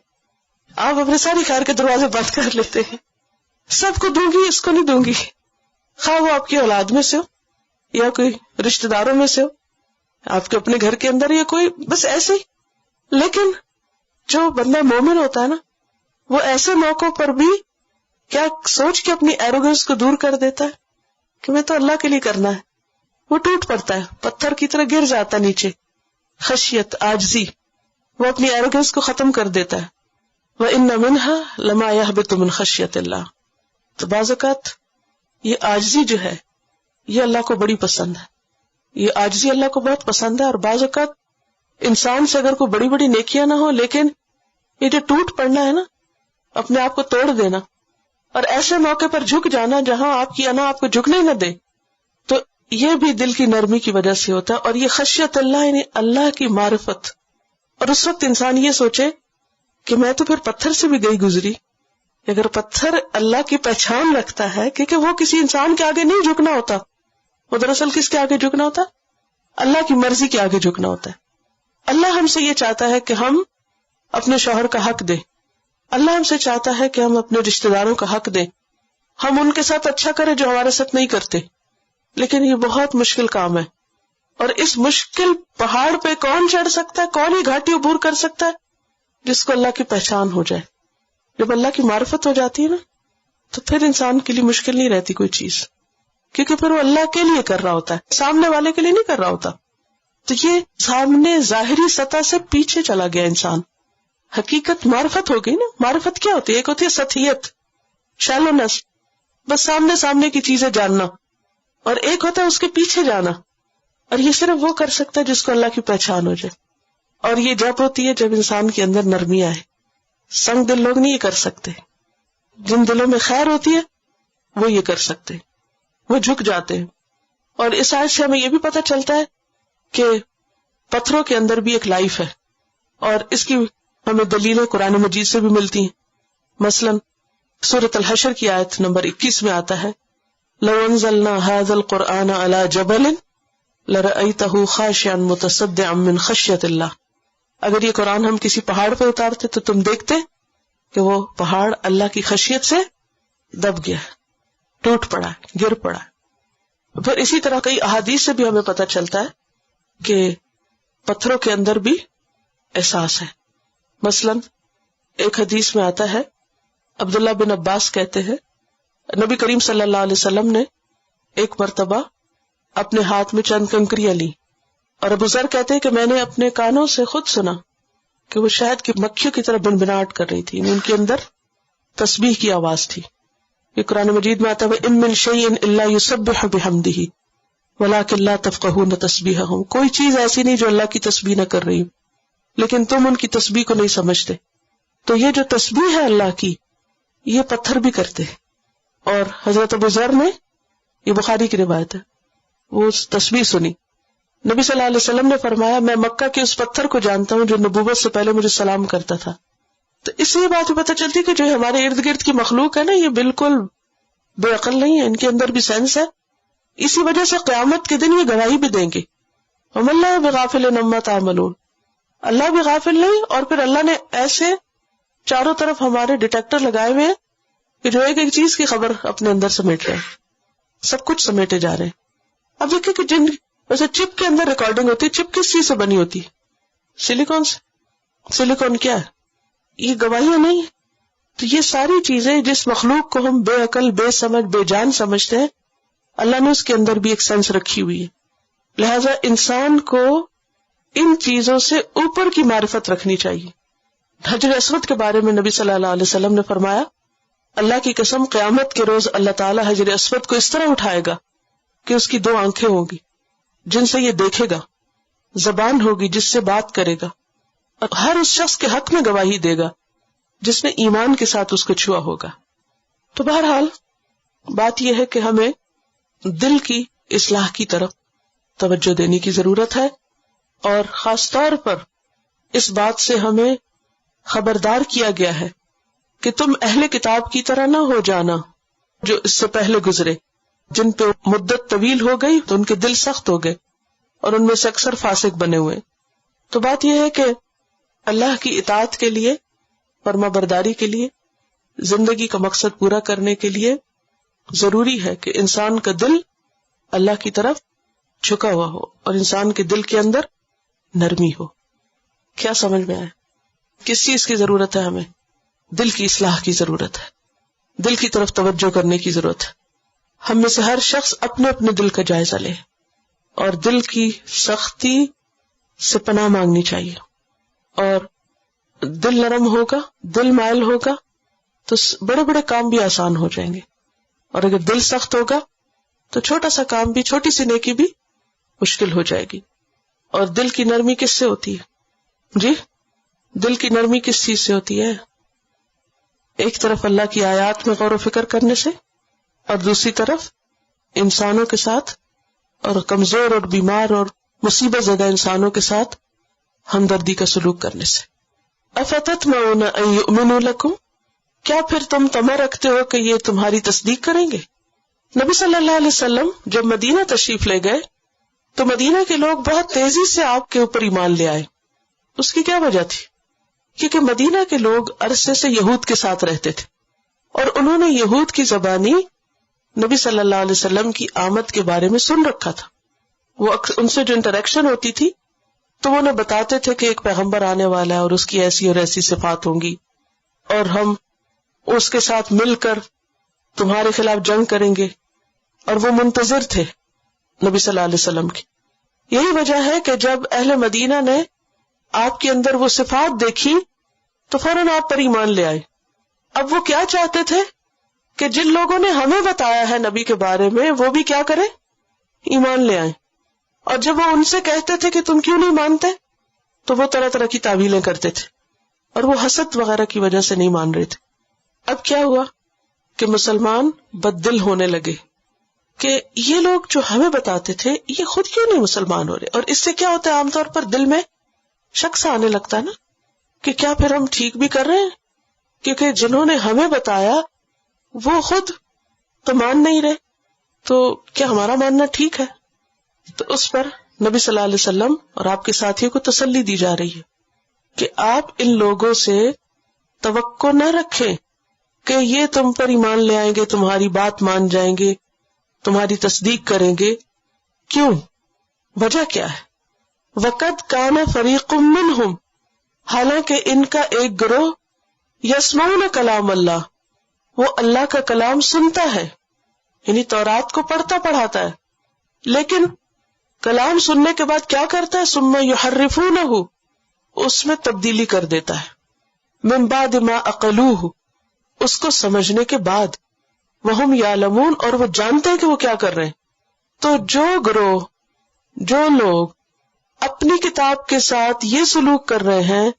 آپ اپنے ساری خیر کے دروازے بند کر لیتے ہیں. سب کو دوں گی، اس کو نہیں دوں گی، خواہ وہ آپ کی اولاد میں سے ہو یا کوئی رشتہ داروں میں سے ہو، آپ کے اپنے گھر کے اندر یا کوئی، بس ایسے ہی. لیکن جو بندہ مومن ہوتا ہے نا وہ ایسے موقعوں پر بھی کیا سوچ کے اپنی ایروگنس کو دور کر دیتا ہے کہ میں تو اللہ کے لیے کرنا ہے، وہ ٹوٹ پڑتا ہے، پتھر کی طرح گر جاتا نیچے. خشیت، عاجزی، وہ اپنی ایروگنس کو ختم کر دیتا ہے. وَإِنَّ مِنْهَا لَمَا يَهْبِطُ مِنْ خَشْيَةِ اللَّهِ. تو بعض اوقات یہ عاجزی جو ہے یہ اللہ کو بڑی پسند ہے، یہ عاجزی اللہ کو بہت پسند ہے. اور بعض اوقات انسان سے اگر کوئی بڑی بڑی نیکیاں نہ ہو، لیکن یہ جو ٹوٹ پڑنا ہے نا، اپنے آپ کو توڑ دینا اور ایسے موقع پر جھک جانا جہاں آپ کی انا آپ کو جھکنے نہ دے، تو یہ بھی دل کی نرمی کی وجہ سے ہوتا ہے. اور یہ خشیت اللہ یعنی اللہ کی معرفت. اور اس وقت انسان یہ سوچے کہ میں تو پھر پتھر سے بھی گئی گزری. اگر پتھر اللہ کی پہچان رکھتا ہے، کیونکہ وہ کسی انسان کے آگے نہیں جھکنا ہوتا، وہ دراصل کس کے آگے جھکنا ہوتا؟ اللہ کی مرضی کے آگے جھکنا ہوتا ہے. اللہ ہم سے یہ چاہتا ہے کہ ہم اپنے شوہر کا حق دیں، اللہ ہم سے چاہتا ہے کہ ہم اپنے رشتہ داروں کا حق دیں، ہم ان کے ساتھ اچھا کریں جو ہمارے ساتھ نہیں کرتے. لیکن یہ بہت مشکل کام ہے، اور اس مشکل پہاڑ پہ کون چڑھ سکتا ہے، کون ہی گھاٹی عبور کر سکتا ہے؟ جس کو اللہ کی پہچان ہو جائے. جب اللہ کی معرفت ہو جاتی ہے نا، تو پھر انسان کے لیے مشکل نہیں رہتی کوئی چیز، کیونکہ پھر وہ اللہ کے لیے کر رہا ہوتا ہے، سامنے والے کے لیے نہیں کر رہا ہوتا. تو یہ سامنے ظاہری سطح سے پیچھے چلا گیا انسان. حقیقت معرفت ہو گئی نا. معرفت کیا ہوتی ہے؟ ایک ہوتی ہے سطحیت، شیلونس، بس سامنے سامنے کی چیزیں جاننا، اور ایک ہوتا ہے اس کے پیچھے جانا. اور یہ صرف وہ کر سکتا ہے جس کو اللہ کی پہچان ہو جائے. اور یہ جب ہوتی ہے جب انسان کے اندر نرمی آئے. سنگ دل لوگ نہیں یہ کر سکتے. جن دلوں میں خیر ہوتی ہے وہ یہ کر سکتے، وہ جھک جاتے ہیں. اور اس آیت سے ہمیں یہ بھی پتہ چلتا ہے کہ پتھروں کے اندر بھی ایک لائف ہے، اور اس کی ہمیں دلیلیں قرآن مجید سے بھی ملتی ہیں. مثلا سورۃ الحشر کی آیت نمبر 21 میں آتا ہے لو انزلنا هذا القرآن على جبل لرأيته خاشعا متصدعا من خشية الله. اگر یہ قرآن ہم کسی پہاڑ پہ اتارتے تو تم دیکھتے کہ وہ پہاڑ اللہ کی خشیت سے دب گیا، ٹوٹ پڑا، گر پڑا. پھر اسی طرح کئی احادیث سے بھی ہمیں پتہ چلتا ہے کہ پتھروں کے اندر بھی احساس ہے. مثلا ایک حدیث میں آتا ہے، عبداللہ بن عباس کہتے ہیں نبی کریم صلی اللہ علیہ وسلم نے ایک مرتبہ اپنے ہاتھ میں چند کنکریاں لی، اور ابو ذر کہتے ہیں کہ میں نے اپنے کانوں سے خود سنا کہ وہ شہد کی مکھیوں کی طرح بنبناہٹ کر رہی تھی، ان کے اندر تسبیح کی آواز تھی. یہ قرآن مجید میں آتا ہے وَإِن مِّن شَيْءٍ إِلَّا يُسَبِّحُ بِحَمْدِهِ وَلَٰكِن لَّا تَفْقَهُونَ تَسْبِيحَهُمْ. کوئی چیز ایسی نہیں جو اللہ کی تسبیح نہ کر رہی ہو، لیکن تم ان کی تسبیح کو نہیں سمجھتے. تو یہ جو تسبیح ہے اللہ کی، یہ پتھر بھی کرتے ہیں. اور حضرت ابو ذر نے، یہ بخاری کی روایت ہے، وہ تسبیح سنی. نبی صلی اللہ علیہ وسلم نے فرمایا میں مکہ کے اس پتھر کو جانتا ہوں جو نبوت سے پہلے مجھے سلام کرتا تھا. تو اس سے یہ بات بھی پتہ چلتی کہ جو ہمارے ارد گرد کی مخلوق ہے نا، یہ بالکل بے عقل نہیں ہے، ان کے اندر بھی سینس ہے. اسی وجہ سے قیامت کے دن یہ گواہی بھی دیں گے وَمَا اللَّهُ بِغَافِلٍ عَمَّا تَعْمَلُونَ. اللہ بھی غافل نہیں، اور پھر اللہ نے ایسے چاروں طرف ہمارے ڈیٹیکٹر لگائے ہوئے ہیں کہ جو ایک ایک چیز کی خبر اپنے اندر سمیٹ رہے ہیں، سب کچھ سمیٹے جا رہے ہیں. اب دیکھیں کہ جن ویسے چپ کے اندر ریکارڈنگ ہوتی ہے، چپ کس چیز سے بنی ہوتی ہے؟ سلیکون سے. سلیکون کیا ہے؟ یہ گواہیاں نہیں ہے. تو یہ ساری چیزیں جس مخلوق کو ہم بے عقل، بے سمجھ، بے جان سمجھتے ہیں، اللہ نے اس کے اندر بھی ایک سینس رکھی ہوئی ہے. لہذا انسان کو ان چیزوں سے اوپر کی معرفت رکھنی چاہیے. حجر اسود کے بارے میں نبی صلی اللہ علیہ وسلم نے فرمایا اللہ کی قسم قیامت کے روز اللہ تعالیٰ حجر اسود کو اس طرح اٹھائے گا کہ اس کی 2 آنکھیں ہوں گی جن سے یہ دیکھے گا، زبان ہوگی جس سے بات کرے گا، اور ہر اس شخص کے حق میں گواہی دے گا جس نے ایمان کے ساتھ اس کو چھوا ہوگا. تو بہرحال بات یہ ہے کہ ہمیں دل کی اصلاح کی طرف توجہ دینے کی ضرورت ہے، اور خاص طور پر اس بات سے ہمیں خبردار کیا گیا ہے کہ تم اہل کتاب کی طرح نہ ہو جانا جو اس سے پہلے گزرے، جن پہ مدت طویل ہو گئی تو ان کے دل سخت ہو گئے اور ان میں سے اکثر فاسق بنے ہوئے. تو بات یہ ہے کہ اللہ کی اطاعت کے لیے، فرما برداری کے لیے، زندگی کا مقصد پورا کرنے کے لیے ضروری ہے کہ انسان کا دل اللہ کی طرف جھکا ہوا ہو اور انسان کے دل کے اندر نرمی ہو. کیا سمجھ میں آئے؟ کس چیز کی ضرورت ہے ہمیں؟ دل کی اصلاح کی ضرورت ہے، دل کی طرف توجہ کرنے کی ضرورت ہے. ہم میں سے ہر شخص اپنے اپنے دل کا جائزہ لے اور دل کی سختی سے پناہ مانگنی چاہیے. اور دل نرم ہوگا، دل مائل ہوگا تو بڑے بڑے کام بھی آسان ہو جائیں گے، اور اگر دل سخت ہوگا تو چھوٹا سا کام بھی، چھوٹی سی نیکی بھی مشکل ہو جائے گی. اور دل کی نرمی کس سے ہوتی ہے؟ جی، دل کی نرمی کس چیز سے ہوتی ہے؟ ایک طرف اللہ کی آیات میں غور و فکر کرنے سے، اور دوسری طرف انسانوں کے ساتھ اور کمزور اور بیمار اور مصیبت زدہ انسانوں کے ساتھ ہمدردی کا سلوک کرنے سے. افتطمعون ان یؤمنوا لکم، کیا پھر تم طمع رکھتے ہو کہ یہ تمہاری تصدیق کریں گے؟ نبی صلی اللہ علیہ وسلم جب مدینہ تشریف لے گئے تو مدینہ کے لوگ بہت تیزی سے آپ کے اوپر ایمان لے آئے. اس کی کیا وجہ تھی؟ کیونکہ مدینہ کے لوگ عرصے سے یہود کے ساتھ رہتے تھے، اور انہوں نے یہود کی زبانی نبی صلی اللہ علیہ وسلم کی آمد کے بارے میں سن رکھا تھا. وہ ان سے جو انٹریکشن ہوتی تھی تو وہ انہیں بتاتے تھے کہ ایک پیغمبر آنے والا ہے اور اس کی ایسی اور ایسی صفات ہوں گی، اور ہم اس کے ساتھ مل کر تمہارے خلاف جنگ کریں گے، اور وہ منتظر تھے نبی صلی اللہ علیہ وسلم کی. یہی وجہ ہے کہ جب اہل مدینہ نے آپ کے اندر وہ صفات دیکھی تو فوراً آپ پر ایمان لے آئے. اب وہ کیا چاہتے تھے کہ جن لوگوں نے ہمیں بتایا ہے نبی کے بارے میں وہ بھی کیا کریں؟ ایمان لے آئیں. اور جب وہ ان سے کہتے تھے کہ تم کیوں نہیں مانتے تو وہ طرح طرح کی تعویلیں کرتے تھے، اور وہ حسد وغیرہ کی وجہ سے نہیں مان رہے تھے. اب کیا ہوا کہ مسلمان بددل ہونے لگے کہ یہ لوگ جو ہمیں بتاتے تھے یہ خود کیوں نہیں مسلمان ہو رہے. اور اس سے کیا ہوتا ہے، عام طور پر دل میں شک سا آنے لگتا ہے نا کہ کیا پھر ہم ٹھیک بھی کر رہے ہیں، کیونکہ جنہوں نے ہمیں بتایا وہ خود تو مان نہیں رہے، تو کیا ہمارا ماننا ٹھیک ہے؟ تو اس پر نبی صلی اللہ علیہ وسلم اور آپ کے ساتھیوں کو تسلی دی جا رہی ہے کہ آپ ان لوگوں سے توقع نہ رکھیں کہ یہ تم پر ایمان لے آئیں گے، تمہاری بات مان جائیں گے، تمہاری تصدیق کریں گے. کیوں؟ وجہ کیا ہے؟ وَقَدْ كَانَ فَرِيقٌ مِّنْهُمْ، حالانکہ ان کا ایک گروہ يَسْمَعُونَ كَلَامَ اللَّهِ، وہ اللہ کا کلام سنتا ہے، یعنی تورات کو پڑھتا پڑھاتا ہے، لیکن کلام سننے کے بعد کیا کرتا ہے؟ ثُمَّ يُحَرِّفُونَهُ، اس میں تبدیلی کر دیتا ہے، مِن بَعْدِ مَا عَقَلُوهُ، اس کو سمجھنے کے بعد، وَهُمْ يَعْلَمُونَ، اور وہ جانتے ہیں کہ وہ کیا کر رہے ہیں. تو جو گروہ، جو لوگ اپنی کتاب کے ساتھ یہ سلوک کر رہے ہیں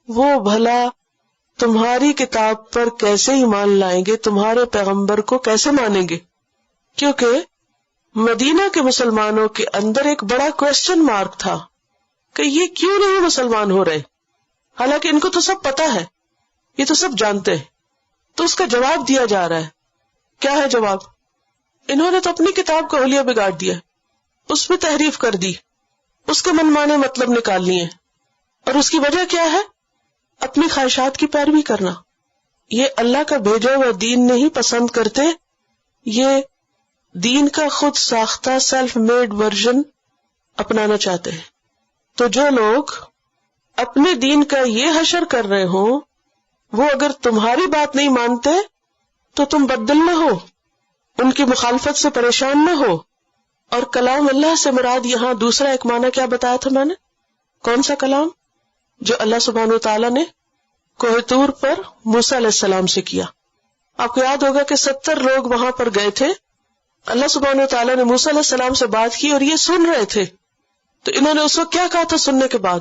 وہ بھلا تمہاری کتاب پر کیسے ایمان لائیں گے، تمہارے پیغمبر کو کیسے مانیں گے؟ کیونکہ مدینہ کے مسلمانوں کے اندر ایک بڑا کوسچن مارک تھا کہ یہ کیوں نہیں مسلمان ہو رہے، حالانکہ ان کو تو سب پتا ہے، یہ تو سب جانتے ہیں. تو اس کا جواب دیا جا رہا ہے. کیا ہے جواب؟ انہوں نے تو اپنی کتاب کا حلیہ بگاڑ دیا، اس میں تحریف کر دی، اس کے من مانے مطلب نکال لیے، اور اس کی وجہ کیا ہے؟ اپنی خواہشات کی پیروی کرنا. یہ اللہ کا بھیجا ہوا دین نہیں پسند کرتے، یہ دین کا خود ساختہ سیلف میڈ ورژن اپنانا چاہتے ہیں. تو جو لوگ اپنے دین کا یہ حشر کر رہے ہوں وہ اگر تمہاری بات نہیں مانتے تو تم بددل نہ ہو، ان کی مخالفت سے پریشان نہ ہو. اور کلام اللہ سے مراد یہاں دوسرا ایک معنی کیا بتایا تھا میں نے؟ کون سا کلام؟ جو اللہ سبحانہ وتعالیٰ نے کوہ طور پر موسیٰ علیہ السلام سے کیا. آپ کو یاد ہوگا کہ 70 لوگ وہاں پر گئے تھے، اللہ سبحانہ وتعالیٰ نے موسیٰ علیہ السلام سے بات کی اور یہ سن رہے تھے. تو انہوں نے اس وقت کیا کہا تھا سننے کے بعد؟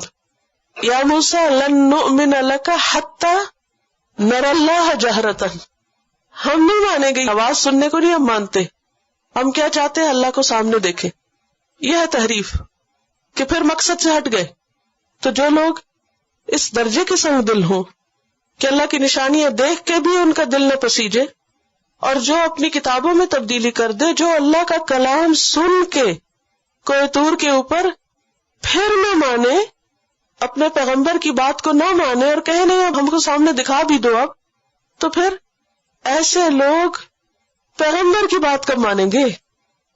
یا موسیٰ لن نؤمن لک حتی نر اللہ جہرۃ، ہم نہیں مانیں گے، آواز سننے کو نہیں ہم مانتے، ہم کیا چاہتے ہیں؟ اللہ کو سامنے دیکھیں. یہ ہے تحریف کہ پھر مقصد سے ہٹ گئے. تو جو لوگ اس درجے کے سنگ دل ہوں کہ اللہ کی نشانیاں دیکھ کے بھی ان کا دل نہ پسیجے، اور جو اپنی کتابوں میں تبدیلی کر دے، جو اللہ کا کلام سن کے کوہ طور کے اوپر پھر نہ مانے، اپنے پیغمبر کی بات کو نہ مانے اور کہے نہیں اب ہم کو سامنے دکھا بھی دو اب، تو پھر ایسے لوگ پیغمبر کی بات کب مانیں گے؟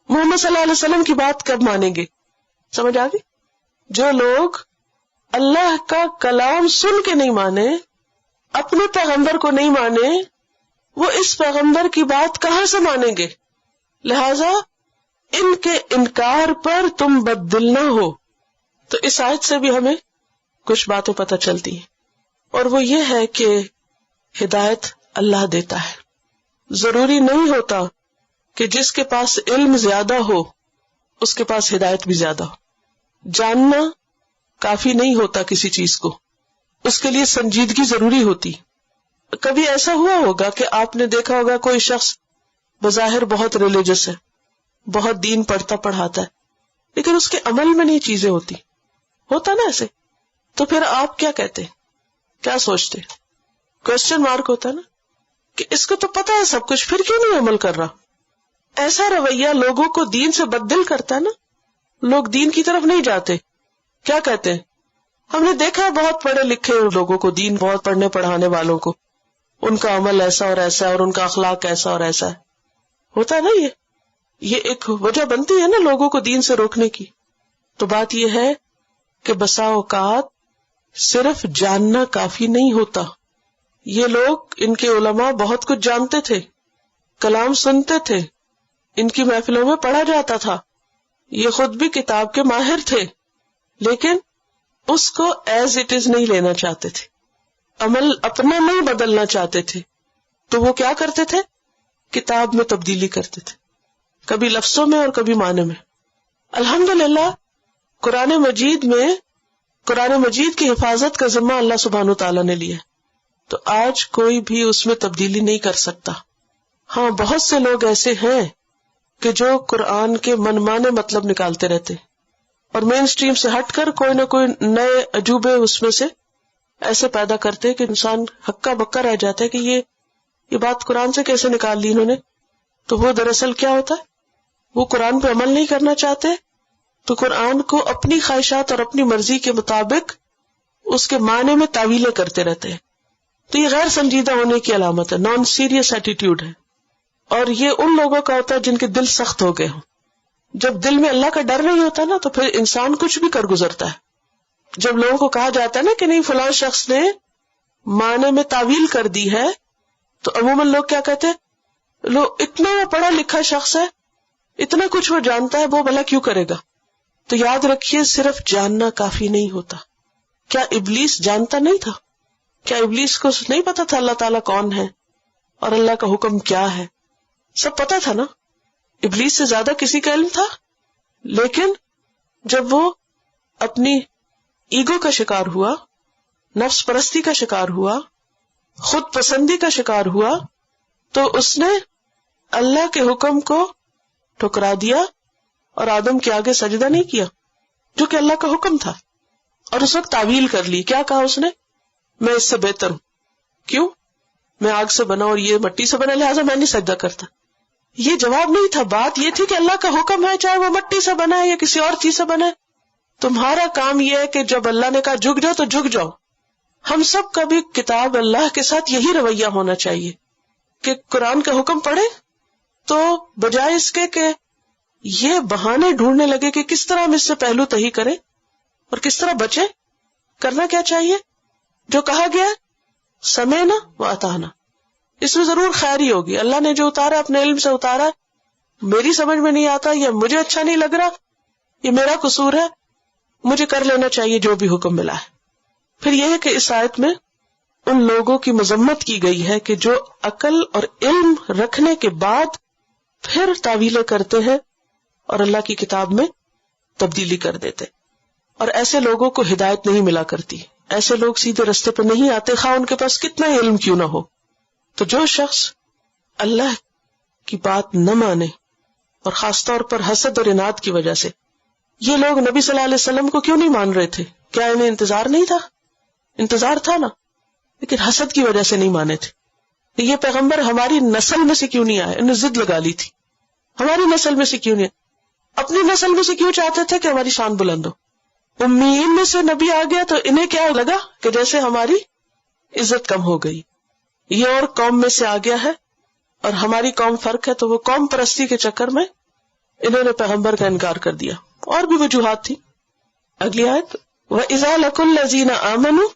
محمد صلی اللہ علیہ وسلم کی بات کب مانیں گے؟ سمجھ آ گئی؟ جو لوگ اللہ کا کلام سن کے نہیں مانے اپنے پیغمبر کو نہیں مانے وہ اس پیغمبر کی بات کہاں سے مانیں گے؟ لہذا ان کے انکار پر تم بددل نہ ہو. تو اس آیت سے بھی ہمیں کچھ باتیں پتہ چلتی ہیں، اور وہ یہ ہے کہ ہدایت اللہ دیتا ہے. ضروری نہیں ہوتا کہ جس کے پاس علم زیادہ ہو اس کے پاس ہدایت بھی زیادہ ہو. جاننا کافی نہیں ہوتا کسی چیز کو، اس کے لیے سنجیدگی ضروری ہوتی. کبھی ایسا ہوا ہوگا کہ آپ نے دیکھا ہوگا کوئی شخص بظاہر بہت ریلیجس ہے، بہت دین پڑھتا پڑھاتا ہے، لیکن اس کے عمل میں نہیں چیزیں ہوتی. ہوتا نا ایسے؟ تو پھر آپ کیا کہتے ہیں، کیا سوچتے؟ کوسچن مارک ہوتا ہے نا کہ اس کو تو پتا ہے سب کچھ، پھر کیوں نہیں عمل کر رہا؟ ایسا رویہ لوگوں کو دین سے بددل کرتا ہے نا. لوگ دین کی طرف نہیں جاتے. کیا کہتے ہیں؟ ہم نے دیکھا ہے بہت پڑھے لکھے لوگوں کو، دین بہت پڑھنے پڑھانے والوں کو، ان کا عمل ایسا اور ایسا ہے اور ان کا اخلاق ایسا اور ایسا ہے. ہوتا ہے نا، یہ ایک وجہ بنتی ہے نا لوگوں کو دین سے روکنے کی. تو بات یہ ہے کہ بسا اوقات صرف جاننا کافی نہیں ہوتا. یہ لوگ، ان کے علماء بہت کچھ جانتے تھے، کلام سنتے تھے، ان کی محفلوں میں پڑھا جاتا تھا، یہ خود بھی کتاب کے ماہر تھے، لیکن اس کو ایز اٹ از نہیں لینا چاہتے تھے، عمل اپنا نہیں بدلنا چاہتے تھے. تو وہ کیا کرتے تھے؟ کتاب میں تبدیلی کرتے تھے، کبھی لفظوں میں اور کبھی معنی میں. الحمدللہ قرآن مجید کی حفاظت کا ذمہ اللہ سبحانہ وتعالیٰ نے لیا، تو آج کوئی بھی اس میں تبدیلی نہیں کر سکتا. ہاں، بہت سے لوگ ایسے ہیں کہ جو قرآن کے منمانے مطلب نکالتے رہتے اور مین سٹریم سے ہٹ کر کوئی نہ کوئی نئے عجوبے اس میں سے ایسے پیدا کرتے کہ انسان ہکا بکا رہ جاتا ہے کہ یہ بات قرآن سے کیسے نکال لی انہوں نے. تو وہ دراصل کیا ہوتا ہے، وہ قرآن پہ عمل نہیں کرنا چاہتے، تو قرآن کو اپنی خواہشات اور اپنی مرضی کے مطابق اس کے معنی میں تعویلیں کرتے رہتے ہیں. تو یہ غیر سنجیدہ ہونے کی علامت ہے، نان سیریس ایٹیٹیوڈ ہے. اور یہ ان لوگوں کا ہوتا ہے جن کے دل سخت ہو گئے ہوں. جب دل میں اللہ کا ڈر نہیں ہوتا نا تو پھر انسان کچھ بھی کر گزرتا ہے. جب لوگوں کو کہا جاتا ہے نا کہ نہیں فلاں شخص نے معنی میں تعویل کر دی ہے، تو عموماً لوگ کیا کہتے ہیں، لوگ اتنا وہ پڑھا لکھا شخص ہے، اتنا کچھ وہ جانتا ہے، وہ بھلا کیوں کرے گا؟ تو یاد رکھیے صرف جاننا کافی نہیں ہوتا. کیا ابلیس جانتا نہیں تھا؟ کیا ابلیس کو نہیں پتا تھا اللہ تعالیٰ کون ہے اور اللہ کا حکم کیا ہے؟ سب پتا تھا نا. ابلیس سے زیادہ کسی کا علم تھا. لیکن جب وہ اپنی ایگو کا شکار ہوا، نفس پرستی کا شکار ہوا، خود پسندی کا شکار ہوا، تو اس نے اللہ کے حکم کو ٹھکرا دیا اور آدم کے آگے سجدہ نہیں کیا جو کہ اللہ کا حکم تھا. اور اس وقت تعویل کر لی. کیا کہا اس نے؟ میں اس سے بہتر ہوں. کیوں؟ میں آگ سے بنا اور یہ مٹی سے بنا، لہٰذا میں نہیں سجدہ کرتا. یہ جواب نہیں تھا. بات یہ تھی کہ اللہ کا حکم ہے، چاہے وہ مٹی سے بنا ہے یا کسی اور چیز سے بنا ہے. تمہارا کام یہ ہے کہ جب اللہ نے کہا جھک جاؤ تو جھک جاؤ. ہم سب کا بھی کتاب اللہ کے ساتھ یہی رویہ ہونا چاہیے کہ قرآن کا حکم پڑھے تو بجائے اس کے کہ یہ بہانے ڈھونڈنے لگے کہ کس طرح ہم اس سے پہلو تہی کریں اور کس طرح بچے، کرنا کیا چاہیے؟ جو کہا گیا سمعنا و اطعنا، اس میں ضرور خیر ہی ہوگی. اللہ نے جو اتارا اپنے علم سے اتارا، میری سمجھ میں نہیں آتا یا مجھے اچھا نہیں لگ رہا، یہ میرا قصور ہے، مجھے کر لینا چاہیے جو بھی حکم ملا ہے. پھر یہ ہے کہ اس آیت میں ان لوگوں کی مذمت کی گئی ہے کہ جو عقل اور علم رکھنے کے بعد پھر تعویلیں کرتے ہیں اور اللہ کی کتاب میں تبدیلی کر دیتے. اور ایسے لوگوں کو ہدایت نہیں ملا کرتی. ایسے لوگ سیدھے رستے پہ نہیں آتے، خواہ ان کے پاس کتنا ہی علم کیوں نہ ہو. تو جو شخص اللہ کی بات نہ مانے، اور خاص طور پر حسد اور عناد کی وجہ سے، یہ لوگ نبی صلی اللہ علیہ وسلم کو کیوں نہیں مان رہے تھے؟ کیا انہیں انتظار نہیں تھا؟ انتظار تھا نا، لیکن حسد کی وجہ سے نہیں مانے تھے. یہ پیغمبر ہماری نسل میں سے کیوں نہیں آئے؟ انہیں ضد لگا لی تھی، ہماری نسل میں سے کیوں نہیں؟ اپنی نسل میں سے کیوں چاہتے تھے کہ ہماری شان بلند ہو؟ امیین میں سے نبی آ گیا تو انہیں کیا لگا کہ جیسے ہماری عزت کم ہو گئی. یہ اور قوم میں سے آ گیا ہے اور ہماری قوم فرق ہے، تو وہ قوم پرستی کے چکر میں انہوں نے پیغمبر کا انکار کر دیا. اور بھی وجوہات تھی. اگلی آیت، وَإِذَا لَقُوا الَّذِينَ آمَنُوا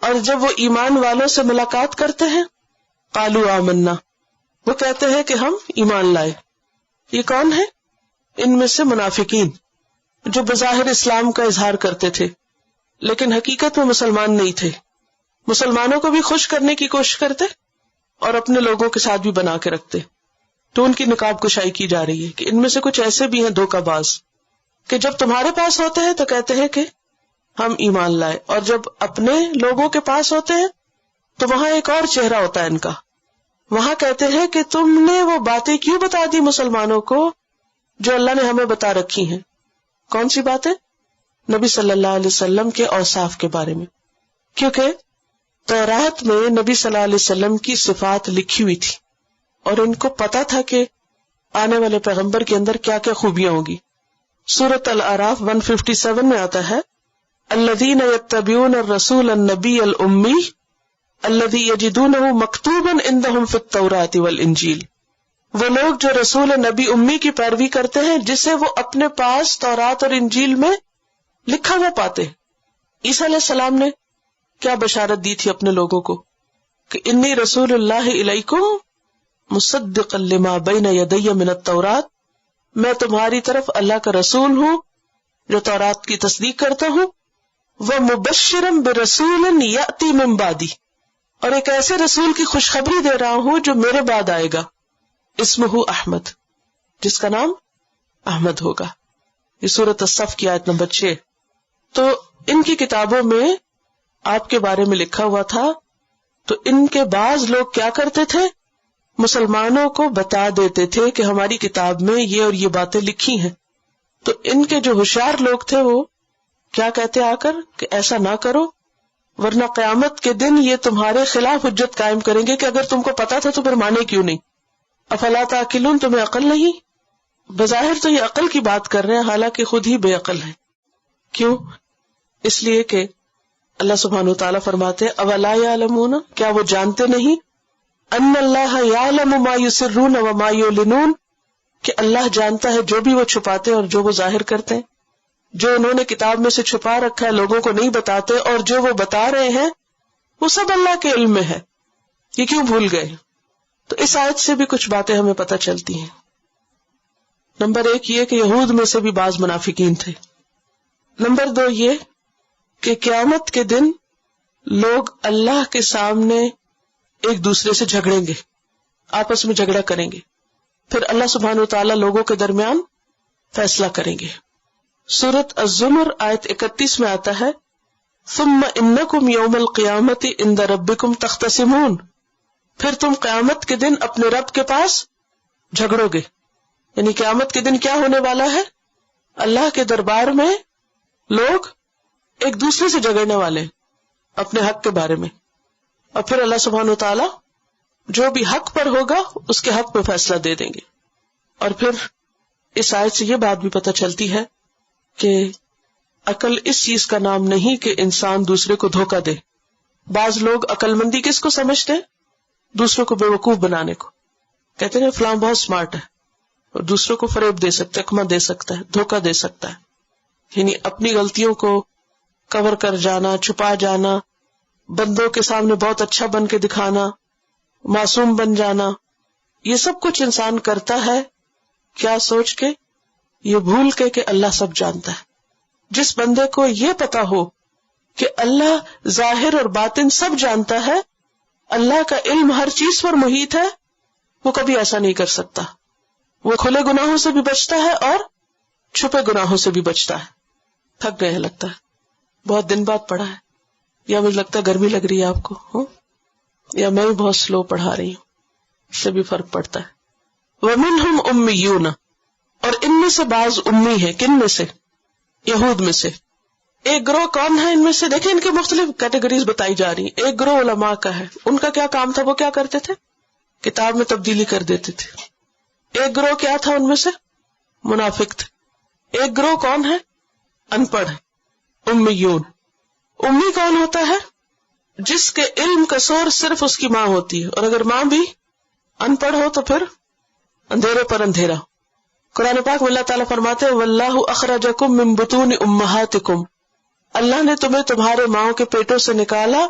اور جب وہ ایمان والوں سے ملاقات کرتے ہیں قالوا آمنا، وہ کہتے ہیں کہ ہم ایمان لائے. یہ کون ہے؟ ان میں سے منافقین جو بظاہر اسلام کا اظہار کرتے تھے لیکن حقیقت میں مسلمان نہیں تھے. مسلمانوں کو بھی خوش کرنے کی کوشش کرتے اور اپنے لوگوں کے ساتھ بھی بنا کے رکھتے. تو ان کی نقاب کشائی کی جا رہی ہے کہ ان میں سے کچھ ایسے بھی ہیں دھوکہ باز کہ جب تمہارے پاس ہوتے ہیں تو کہتے ہیں کہ ہم ایمان لائے، اور جب اپنے لوگوں کے پاس ہوتے ہیں تو وہاں ایک اور چہرہ ہوتا ہے ان کا. وہاں کہتے ہیں کہ تم نے وہ باتیں کیوں بتا دی مسلمانوں کو جو اللہ نے ہمیں بتا رکھی ہیں. کون سی باتیں؟ نبی صلی اللہ علیہ وسلم کے اوصاف کے بارے میں، کیونکہ تورات میں نبی صلی اللہ علیہ وسلم کی صفات لکھی ہوئی تھی اور ان کو پتا تھا کہ آنے والے پیغمبر کے اندر کیا کیا خوبیاں ہوں گی. سورۃ الاعراف 157 میں آتا ہے الذین یتبعون الرسول النبی الامی الذی یجدونہ مکتوبا عندہم فی التوراۃ والانجیل. وہ لوگ جو رسول نبی امی کی پیروی کرتے ہیں جسے وہ اپنے پاس تورات اور انجیل میں لکھا ہوا پاتے ہیں. عیسیٰ علیہ السلام نے کیا بشارت دی تھی اپنے لوگوں کو کہ انی رسول اللہ الیکم مصدقا لما بین یدی من التوراۃ، میں تمہاری طرف اللہ کا رسول ہوں جو تورات کی تصدیق کرتا ہوں. ومبشرا برسول یأتی من بعدی، اور ایک ایسے رسول کی خوشخبری دے رہا ہوں جو میرے بعد آئے گا، اسمہ احمد، جس کا نام احمد ہوگا. یہ سورۃ الصف کی آیت نمبر 6. تو ان کی کتابوں میں آپ کے بارے میں لکھا ہوا تھا. تو ان کے بعض لوگ کیا کرتے تھے؟ مسلمانوں کو بتا دیتے تھے کہ ہماری کتاب میں یہ اور یہ باتیں لکھی ہیں. تو ان کے جو ہوشیار لوگ تھے وہ کیا کہتے آ کر کہ ایسا نہ کرو ورنہ قیامت کے دن یہ تمہارے خلاف حجت قائم کریں گے کہ اگر تم کو پتا تھا تو پھر مانے کیوں نہیں. افلا تعقلون، تمہیں عقل نہیں؟ بظاہر تو یہ عقل کی بات کر رہے ہیں حالانکہ خود ہی بے عقل ہے. کیوں؟ اس لیے کہ اللہ سبحانہ وتعالیٰ فرماتے اولا یعلمون، کیا وہ جانتے نہیں ان اللہ یعلم ما یسرون وما یعلنون، کہ اللہ جانتا ہے جو بھی وہ چھپاتے اور جو وہ ظاہر کرتے ہیں. جو انہوں نے کتاب میں سے چھپا رکھا ہے لوگوں کو نہیں بتاتے، اور جو وہ بتا رہے ہیں وہ سب اللہ کے علم میں ہے. یہ کیوں بھول گئے؟ تو اس آیت سے بھی کچھ باتیں ہمیں پتہ چلتی ہیں. نمبر 1 یہ کہ یہود میں سے بھی بعض منافقین تھے. نمبر 2 یہ کہ قیامت کے دن لوگ اللہ کے سامنے ایک دوسرے سے جھگڑیں گے، آپس میں جھگڑا کریں گے، پھر اللہ سبحانہ وتعالیٰ لوگوں کے درمیان فیصلہ کریں گے. سورۃ الزمر آیت 31 میں آتا ہے ثم انکم یوم القیامت عند ربکم تختصمون، پھر تم قیامت کے دن اپنے رب کے پاس جھگڑو گے. یعنی قیامت کے دن کیا ہونے والا ہے؟ اللہ کے دربار میں لوگ ایک دوسرے سے جھگڑنے والے ہیں اپنے حق کے بارے میں، اور پھر اللہ سبحانہ وتعالیٰ جو بھی حق پر ہوگا اس کے حق میں فیصلہ دے دیں گے. اور پھر اس آیت سے یہ بات بھی پتہ چلتی ہے کہ عقل اس چیز کا نام نہیں کہ انسان دوسرے کو دھوکہ دے. بعض لوگ عقل مندی کس کو سمجھتے ہیں؟ دوسروں کو بے وقوف بنانے کو. کہتے ہیں فلاں بہت سمارٹ ہے اور دوسروں کو فریب دے سکتا ہے، اکما دے سکتا ہے، دھوکہ دے سکتا ہے. یعنی اپنی غلطیوں کو کور کر جانا، چھپا جانا، بندوں کے سامنے بہت اچھا بن کے دکھانا، معصوم بن جانا، یہ سب کچھ انسان کرتا ہے کیا سوچ کے؟ یہ بھول کے کہ اللہ سب جانتا ہے. جس بندے کو یہ پتا ہو کہ اللہ ظاہر اور باطن سب جانتا ہے، اللہ کا علم ہر چیز پر محیط ہے، وہ کبھی ایسا نہیں کر سکتا. وہ کھلے گناہوں سے بھی بچتا ہے اور چھپے گناہوں سے بھی بچتا ہے. تھک گئے ہیں لگتا ہے، بہت دن بعد پڑھا ہے، یا مجھے لگتا ہے گرمی لگ رہی ہے آپ کو، یا میں بھی بہت سلو پڑھا رہی ہوں، اس سے بھی فرق پڑتا ہے. وَمِنْهُمْ أُمِّيُّونَ، اور ان میں سے بعض امی ہیں. کن میں سے؟ یہود میں سے. ایک گروہ کون ہے ان میں سے؟ دیکھیں ان کے مختلف کیٹیگریز بتائی جا رہی ہیں. ایک گروہ علماء کا ہے، ان کا کیا کام تھا؟ وہ کیا کرتے تھے؟ کتاب میں تبدیلی کر دیتے تھے. ایک گروہ کیا تھا ان میں سے؟ منافق تھے. ایک گروہ کون ہے؟ ان پڑھ، امیون. امی کون ہوتا ہے؟ جس کے علم کا سورس صرف اس کی ماں ہوتی ہے، اور اگر ماں بھی ان پڑھ ہو تو پھر اندھیرے پر اندھیرا. قرآن پاک میں اللہ تعالیٰ فرماتے ہیں واللہ اخرجکم من بطون امہاتکم، اللہ نے تمہیں تمہارے ماؤں کے پیٹوں سے نکالا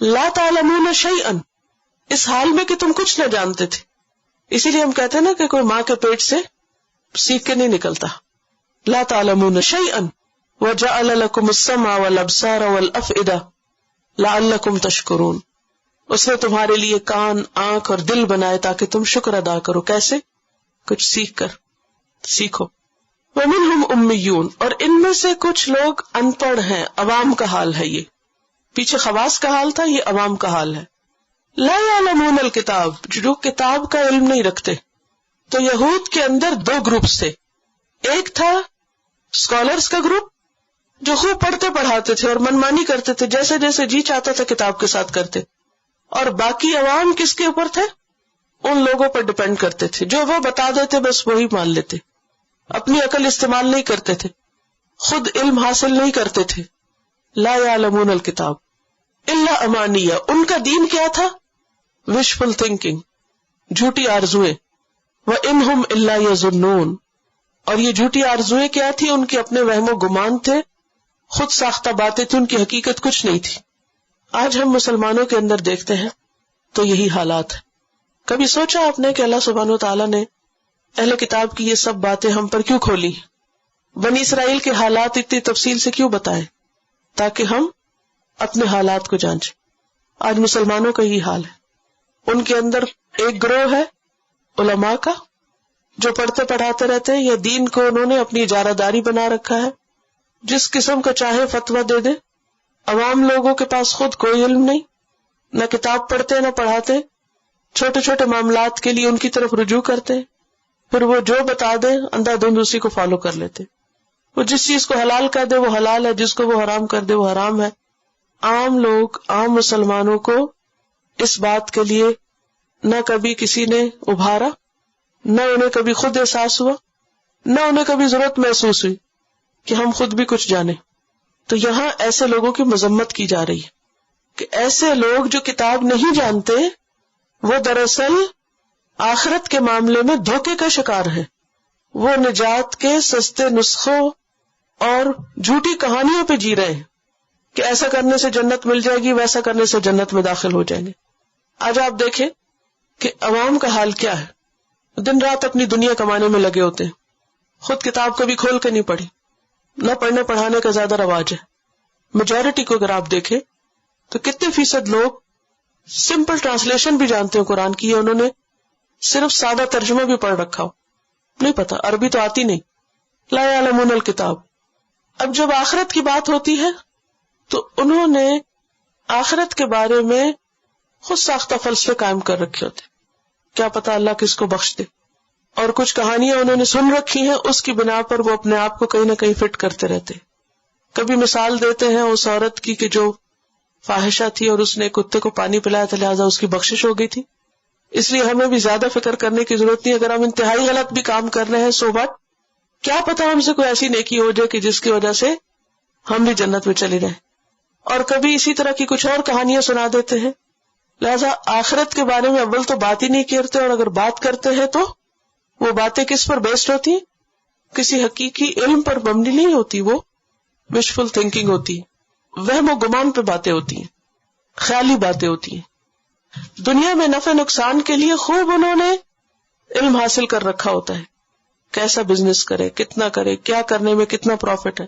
لا تعلمون شیئا، اس حال میں کہ تم کچھ نہ جانتے تھے. اسی لیے ہم کہتے ہیں نا کہ کوئی ماں کے پیٹ سے سیکھ کے نہیں نکلتا. لا تعلمون شیئا وجعل لكم السمع والابصار والافئدہ لعلکم تشکرون. اس نے تمہارے لیے کان، آنکھ اور دل بنائے تاکہ تم شکر ادا کرو. کیسے؟ کچھ سیکھ کر. سیکھو. ومنہم امیون، اور ان میں سے کچھ لوگ ان پڑھ ہیں. عوام کا حال ہے یہ. پیچھے خواص کا حال تھا، یہ عوام کا حال ہے. لا یعلمون الکتاب، جو کتاب کا علم نہیں رکھتے. تو یہود کے اندر دو گروپس تھے. ایک تھا اسکالرز کا گروپ جو خوب پڑھتے پڑھاتے تھے اور منمانی کرتے تھے، جیسے جیسے جی چاہتا تھا کتاب کے ساتھ کرتے. اور باقی عوام کس کے اوپر تھے؟ ان لوگوں پر ڈپینڈ کرتے تھے، جو وہ بتا دیتے بس وہی مان لیتے. اپنی عقل استعمال نہیں کرتے تھے، خود علم حاصل نہیں کرتے تھے. لا یعلمون الکتاب الا امانیہ. ان کا دین کیا تھا؟ وشفل تھنکنگ، جھوٹی آرزویں. وَإِنْهُمْ إِلَّا يَظُنُّونَ، اور یہ جھوٹی آرزویں کیا تھی؟ ان کے اپنے وہم و گمان تھے، خود ساختہ باتیں تھی، ان کی حقیقت کچھ نہیں تھی. آج ہم مسلمانوں کے اندر دیکھتے ہیں تو یہی حالات ہے. کبھی سوچا آپ نے کہ اللہ سبحانہ وتعالیٰ نے اہل کتاب کی یہ سب باتیں ہم پر کیوں کھولی؟ بنی اسرائیل کے حالات اتنی تفصیل سے کیوں بتائے؟ تاکہ ہم اپنے حالات کو جانچیں. آج مسلمانوں کا یہ حال ہے. ان کے اندر ایک گروہ ہے علماء کا جو پڑھتے پڑھاتے رہتے ہیں، یا دین کو انہوں نے اپنی اجارہ داری بنا رکھا ہے، جس قسم کا چاہے فتویٰ دے دے. عوام لوگوں کے پاس خود کوئی علم نہیں، نہ کتاب پڑھتے نہ پڑھاتے، چھوٹے چھوٹے معاملات کے لیے ان کی طرف رجوع کرتے، پھر وہ جو بتا دے اندھا دھند اسی کو فالو کر لیتے. وہ جس چیز کو حلال کر دے وہ حلال ہے، جس کو وہ حرام کر دے وہ حرام ہے. عام لوگ، عام مسلمانوں کو اس بات کے لیے نہ کبھی کسی نے ابھارا، نہ انہیں کبھی خود احساس ہوا، نہ انہیں کبھی ضرورت محسوس ہوئی کہ ہم خود بھی کچھ جانیں. تو یہاں ایسے لوگوں کی مذمت کی جا رہی ہے کہ ایسے لوگ جو کتاب نہیں جانتے وہ دراصل آخرت کے معاملے میں دھوکے کا شکار ہے. وہ نجات کے سستے نسخوں اور جھوٹی کہانیوں پہ جی رہے ہیں کہ ایسا کرنے سے جنت مل جائے گی، ویسا کرنے سے جنت میں داخل ہو جائیں گے. آج آپ دیکھیں کہ عوام کا حال کیا ہے. دن رات اپنی دنیا کمانے میں لگے ہوتے ہیں، خود کتاب کبھی کھول کے نہیں پڑھی، نہ پڑھنے پڑھانے کا زیادہ رواج ہے. میجورٹی کو اگر آپ دیکھیں تو کتنے فیصد لوگ سمپل ٹرانسلیشن بھی جانتے ہیں قرآن کی، انہوں نے صرف سادہ ترجمہ بھی پڑھ رکھا ہو، نہیں پتا، عربی تو آتی نہیں. لا یعلمون الکتاب. اب جب آخرت کی بات ہوتی ہے تو انہوں نے آخرت کے بارے میں خود ساختہ فلسفے قائم کر رکھے ہوتے، کیا پتا اللہ کس کو بخش دے. اور کچھ کہانیاں انہوں نے سن رکھی ہیں، اس کی بنا پر وہ اپنے آپ کو کہیں نہ کہیں فٹ کرتے رہتے. کبھی مثال دیتے ہیں اس عورت کی کہ جو فاحشہ تھی اور اس نے کتے کو پانی پلایا تھا لہٰذا اس کی بخشش ہو گئی تھی. اس لیے ہمیں بھی زیادہ فکر کرنے کی ضرورت نہیں. اگر ہم انتہائی غلط بھی کام کر رہے ہیں سو بات، کیا پتا ہم سے کوئی ایسی نیکی ہو جائے کہ جس کی وجہ سے ہم بھی جنت میں چلے جائیں. اور کبھی اسی طرح کی کچھ اور کہانیاں سنا دیتے ہیں. لہذا آخرت کے بارے میں اول تو بات ہی نہیں کرتے، اور اگر بات کرتے ہیں تو وہ باتیں کس پر بیسڈ ہوتی ہیں؟ کسی حقیقی علم پر مبنی نہیں ہوتی، وہ وشفل تھنکنگ ہوتی ہے، وہم و گمان پہ باتیں ہوتی ہیں، خیالی باتیں ہوتی ہیں. دنیا میں نفع نقصان کے لیے خوب انہوں نے علم حاصل کر رکھا ہوتا ہے، کیسا بزنس کرے، کتنا کرے، کیا کرنے میں کتنا پروفٹ ہے.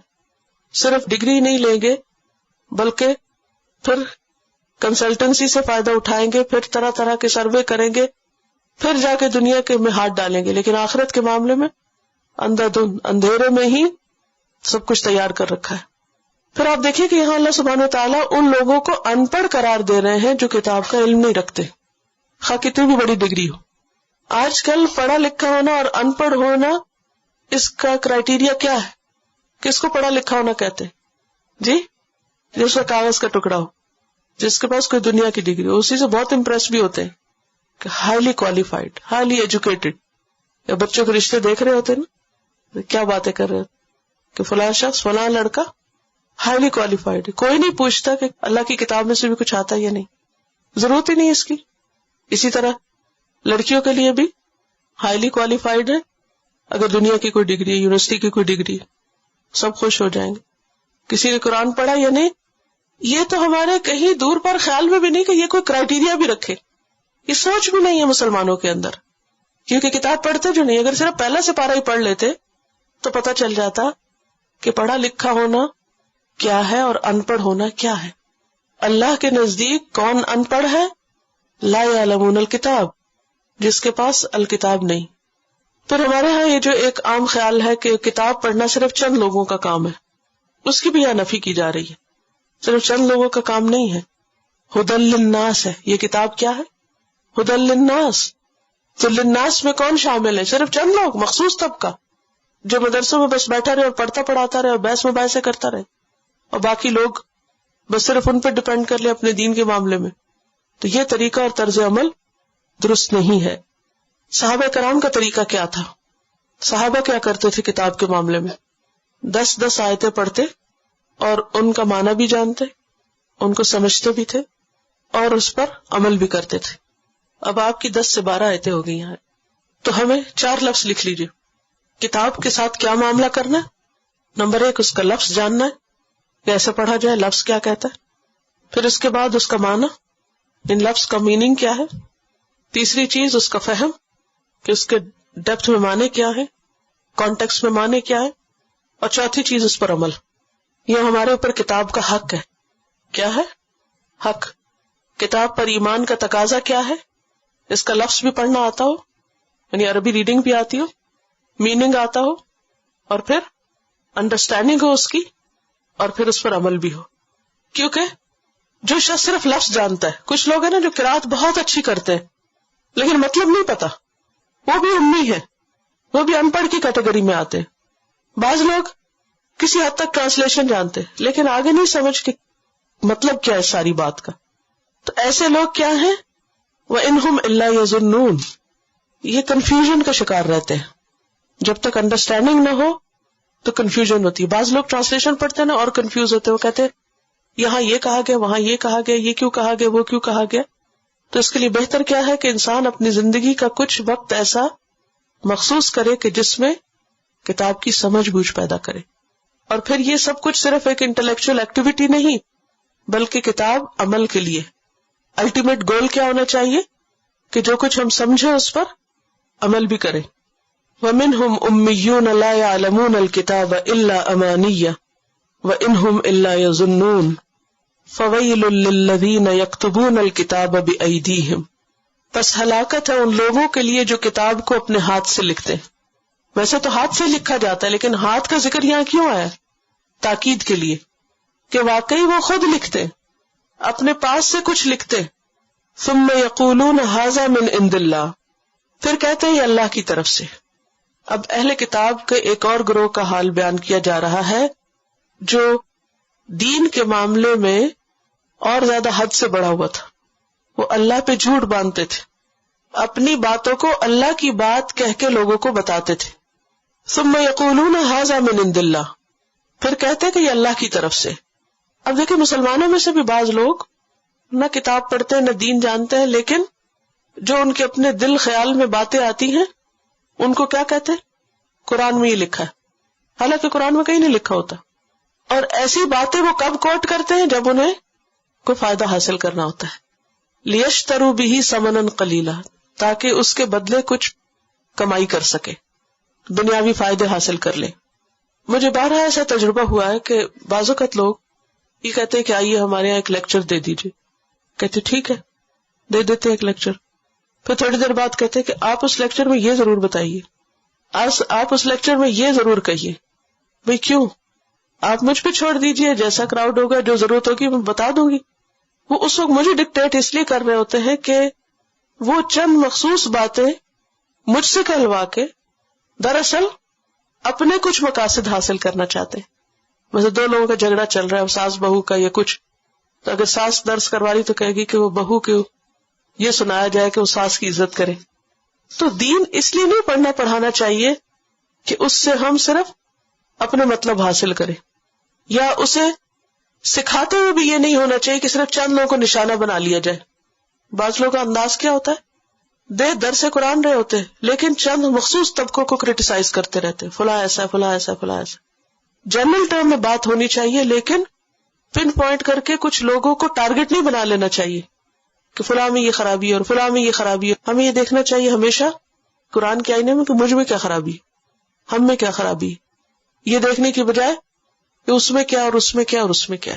صرف ڈگری نہیں لیں گے بلکہ پھر کنسلٹنسی سے فائدہ اٹھائیں گے، پھر طرح طرح کے سروے کریں گے، پھر جا کے دنیا کے میں ہاتھ ڈالیں گے. لیکن آخرت کے معاملے میں اندھا دھند اندھیرے میں ہی سب کچھ تیار کر رکھا ہے. پھر آپ دیکھیں کہ یہاں اللہ سبحانہ وتعالیٰ ان لوگوں کو ان پڑھ قرار دے رہے ہیں جو کتاب کا علم نہیں رکھتے، خواہ کتنی بھی بڑی ڈگری ہو. آج کل پڑھا لکھا ہونا اور ان پڑھ ہونا، اس کا کرائیٹیریا کیا ہے؟ کس کو پڑھا لکھا ہونا کہتے ہیں؟ جی، جس کا کاغذ کا ٹکڑا ہو، جس کے پاس کوئی دنیا کی ڈگری ہو، اسی سے بہت امپریس بھی ہوتے ہیں کہ ہائیلی کوالیفائڈ، ہائیلی ایجوکیٹڈ. یا بچوں کے رشتے دیکھ رہے ہوتے ہیں نا، کیا باتیں کر رہے ہوتے کہ فلاں شخص فلاں لڑکا ہائیلی کوالیفائڈ ہے. کوئی نہیں پوچھتا کہ اللہ کی کتاب میں سے بھی کچھ آتا یا نہیں، ضرورت ہی نہیں اس کی. اسی طرح لڑکیوں کے لیے بھی ہائیلی کوالیفائڈ ہے، اگر دنیا کی کوئی ڈگری ہے، یونیورسٹی کی کوئی ڈگری ہے، سب خوش ہو جائیں گے. کسی نے قرآن پڑھا یا نہیں، یہ تو ہمارے کہیں دور پر خیال میں بھی نہیں کہ یہ کوئی کرائیٹیریا بھی رکھے، یہ سوچ بھی نہیں ہے مسلمانوں کے اندر، کیونکہ کتاب پڑھتے جو نہیں. اگر صرف پہلا سپارہ ہی پڑھ لیتے تو پتہ چل جاتا کہ پڑھا لکھا ہونا کیا ہے اور ان پڑھ ہونا کیا ہے. اللہ کے نزدیک کون ان پڑھ ہے؟ لا یعلمون الکتاب، جس کے پاس الکتاب نہیں. پھر ہمارے ہاں یہ جو ایک عام خیال ہے کہ کتاب پڑھنا صرف چند لوگوں کا کام ہے، اس کی بھی یہاں نفی کی جا رہی ہے. صرف چند لوگوں کا کام نہیں ہے. ہدی للناس ہے یہ کتاب. کیا ہے؟ ہدی للناس. تو للناس میں کون شامل ہے؟ صرف چند لوگ، مخصوص طبقہ جو مدرسوں میں بس بیٹھا رہے اور پڑھتا پڑھاتا رہے اور بحث مباحثے کرتا رہے، اور باقی لوگ بس صرف ان پہ ڈپینڈ کر لے اپنے دین کے معاملے میں. تو یہ طریقہ اور طرز عمل درست نہیں ہے. صحابہ کرام کا طریقہ کیا تھا؟ صحابہ کیا کرتے تھے کتاب کے معاملے میں؟ 10 آیتیں پڑھتے اور ان کا معنی بھی جانتے، ان کو سمجھتے بھی تھے اور اس پر عمل بھی کرتے تھے. اب آپ کی 10 سے 12 آیتیں ہو گئی ہیں، تو ہمیں 4 لفظ لکھ لیجیے. کتاب کے ساتھ کیا معاملہ کرنا ہے؟ نمبر 1 اس کا لفظ جاننا ہے، کیسے پڑھا جائے، لفظ کیا کہتا ہے. پھر اس کے بعد اس کا معنی، ان لفظ کا میننگ کیا ہے. تیسری چیز اس کا فہم کہ اس کے ڈیپتھ میں معنی کیا ہے، کانٹیکسٹ میں معنی کیا ہے. اور چوتھی چیز اس پر عمل. یہ ہمارے اوپر کتاب کا حق ہے. کیا ہے؟ حق. کتاب پر ایمان کا تقاضا کیا ہے؟ اس کا لفظ بھی پڑھنا آتا ہو، یعنی عربی ریڈنگ بھی آتی ہو، میننگ آتا ہو، اور پھر انڈرسٹینڈنگ ہو اس کی، اور پھر اس پر عمل بھی ہو. کیونکہ جو شخص صرف لفظ جانتا ہے، کچھ لوگ ہیں نا جو قرات بہت اچھی کرتے ہیں لیکن مطلب نہیں پتا، وہ بھی امی ہے، وہ بھی ان پڑھ کی کیٹیگری میں آتے ہیں. بعض لوگ کسی حد تک ٹرانسلیشن جانتے لیکن آگے نہیں سمجھ کے مطلب کیا ہے ساری بات کا. تو ایسے لوگ کیا ہیں؟ وَإِنْهُمْ إِلَّا يَظُنُّونَ، یہ کنفیوژن کا شکار رہتے ہیں. جب تک انڈرسٹینڈنگ نہ ہو تو کنفیوژن ہوتی ہے. بعض لوگ ٹرانسلیشن پڑھتے ہیں نا اور کنفیوز ہوتے ہیں، وہ کہتے ہیں یہاں یہ کہا گیا، وہاں یہ کہا گیا، یہ کیوں کہا گیا، وہ کیوں کہا گیا. تو اس کے لیے بہتر کیا ہے کہ انسان اپنی زندگی کا کچھ وقت ایسا مخصوص کرے کہ جس میں کتاب کی سمجھ بوجھ پیدا کرے. اور پھر یہ سب کچھ صرف ایک انٹلیکچوئل ایکٹیویٹی نہیں بلکہ کتاب عمل کے لیے. الٹیمیٹ گول کیا ہونا چاہیے کہ جو کچھ ہم سمجھیں اس پر عمل بھی کریں. وَمِنْهُمْ أُمِّيُّونَ لَا يَعْلَمُونَ الْكِتَابَ إِلَّا أَمَانِيَّ وَإِنْهُمْ إِلَّا يَظُنُّونَ فَوَيْلٌ لِّلَّذِينَ يَكْتُبُونَ الْكِتَابَ بِأَيْدِيهِمْ، پس ہلاکت ہے ان لوگوں کے لیے جو کتاب کو اپنے ہاتھ سے لکھتے ہیں. ویسے تو ہاتھ سے لکھا جاتا ہے لیکن ہاتھ کا ذکر یہاں کیوں آیا؟ تاکید کے لیے کہ واقعی وہ خود لکھتے، اپنے پاس سے کچھ لکھتے. ثم یقولون ھذا من عند اللہ، پھر کہتے ہیں یہ اللہ کی طرف سے. اب اہل کتاب کے ایک اور گروہ کا حال بیان کیا جا رہا ہے جو دین کے معاملے میں اور زیادہ حد سے بڑا ہوا تھا. وہ اللہ پہ جھوٹ باندھتے تھے، اپنی باتوں کو اللہ کی بات کہہ کے لوگوں کو بتاتے تھے. ثم یقولون ھذا من عند اللہ، پھر کہتے کہ یہ اللہ کی طرف سے. اب دیکھیں مسلمانوں میں سے بھی بعض لوگ نہ کتاب پڑھتے ہیں نہ دین جانتے ہیں، لیکن جو ان کے اپنے دل خیال میں باتیں آتی ہیں ان کو کیا کہتے ہیں؟ قرآن میں یہ لکھا ہے، حالانکہ قرآن میں کہیں نہیں لکھا ہوتا. اور ایسی باتیں وہ کب کوٹ کرتے ہیں؟ جب انہیں کوئی فائدہ حاصل کرنا ہوتا ہے. لیشتروا بہ ثمنا قلیلا، تاکہ اس کے بدلے کچھ کمائی کر سکے، دنیاوی فائدے حاصل کر لے. مجھے بارہا ایسا تجربہ ہوا ہے کہ بعض اوقات لوگ یہ کہتے ہیں کہ آئیے ہمارے یہاں ایک لیکچر دے دیجیے. کہتے ٹھیک ہے دے دیتے ایک لیکچر. پھر تھوڑی دیر بعد کہتے کہ آپ اس لیکچر میں یہ ضرور بتائیے، آپ اس لیکچر میں یہ ضرور کہیے. بھئی کیوں؟ آپ مجھ پہ چھوڑ دیجیے، جیسا کراؤڈ ہوگا جو ضرورت ہوگی میں بتا دوں گی. وہ اس وقت مجھے ڈکٹیٹ اس لیے کر رہے ہوتے ہیں کہ وہ چند مخصوص باتیں مجھ سے کہلوا کے دراصل اپنے کچھ مقاصد حاصل کرنا چاہتے ہیں. ویسے 2 لوگوں کا جھگڑا چل رہا ہے، ساس بہو کا یا کچھ، تو اگر ساس درس کروا رہی تو کہے گی کہ وہ بہو کو یہ سنایا جائے کہ وہ ساس کی عزت کرے. تو دین اس لیے نہیں پڑھنا پڑھانا چاہیے کہ اس سے ہم صرف اپنے مطلب حاصل کریں، یا اسے سکھاتے ہوئے بھی یہ نہیں ہونا چاہیے کہ صرف چند لوگوں کو نشانہ بنا لیا جائے. بعض لوگوں کا انداز کیا ہوتا ہے، درس قرآن رہے ہوتے لیکن چند مخصوص طبقوں کو کرٹیسائز کرتے رہتے، فلاں ایسا فلاں ایسا فلاں ایسا. جنرل ٹرم میں بات ہونی چاہیے لیکن پن پوائنٹ کر کے کچھ لوگوں کو ٹارگٹ نہیں بنا لینا چاہیے کہ فلاں میں یہ خرابی ہے اور فلاں میں یہ خرابی ہے. ہمیں یہ دیکھنا چاہیے ہمیشہ قرآن کے آئینے میں کہ مجھ میں کیا خرابی، ہم میں کیا خرابی، یہ دیکھنے کی بجائے کہ اس میں کیا اور اس میں کیا اور اس میں کیا.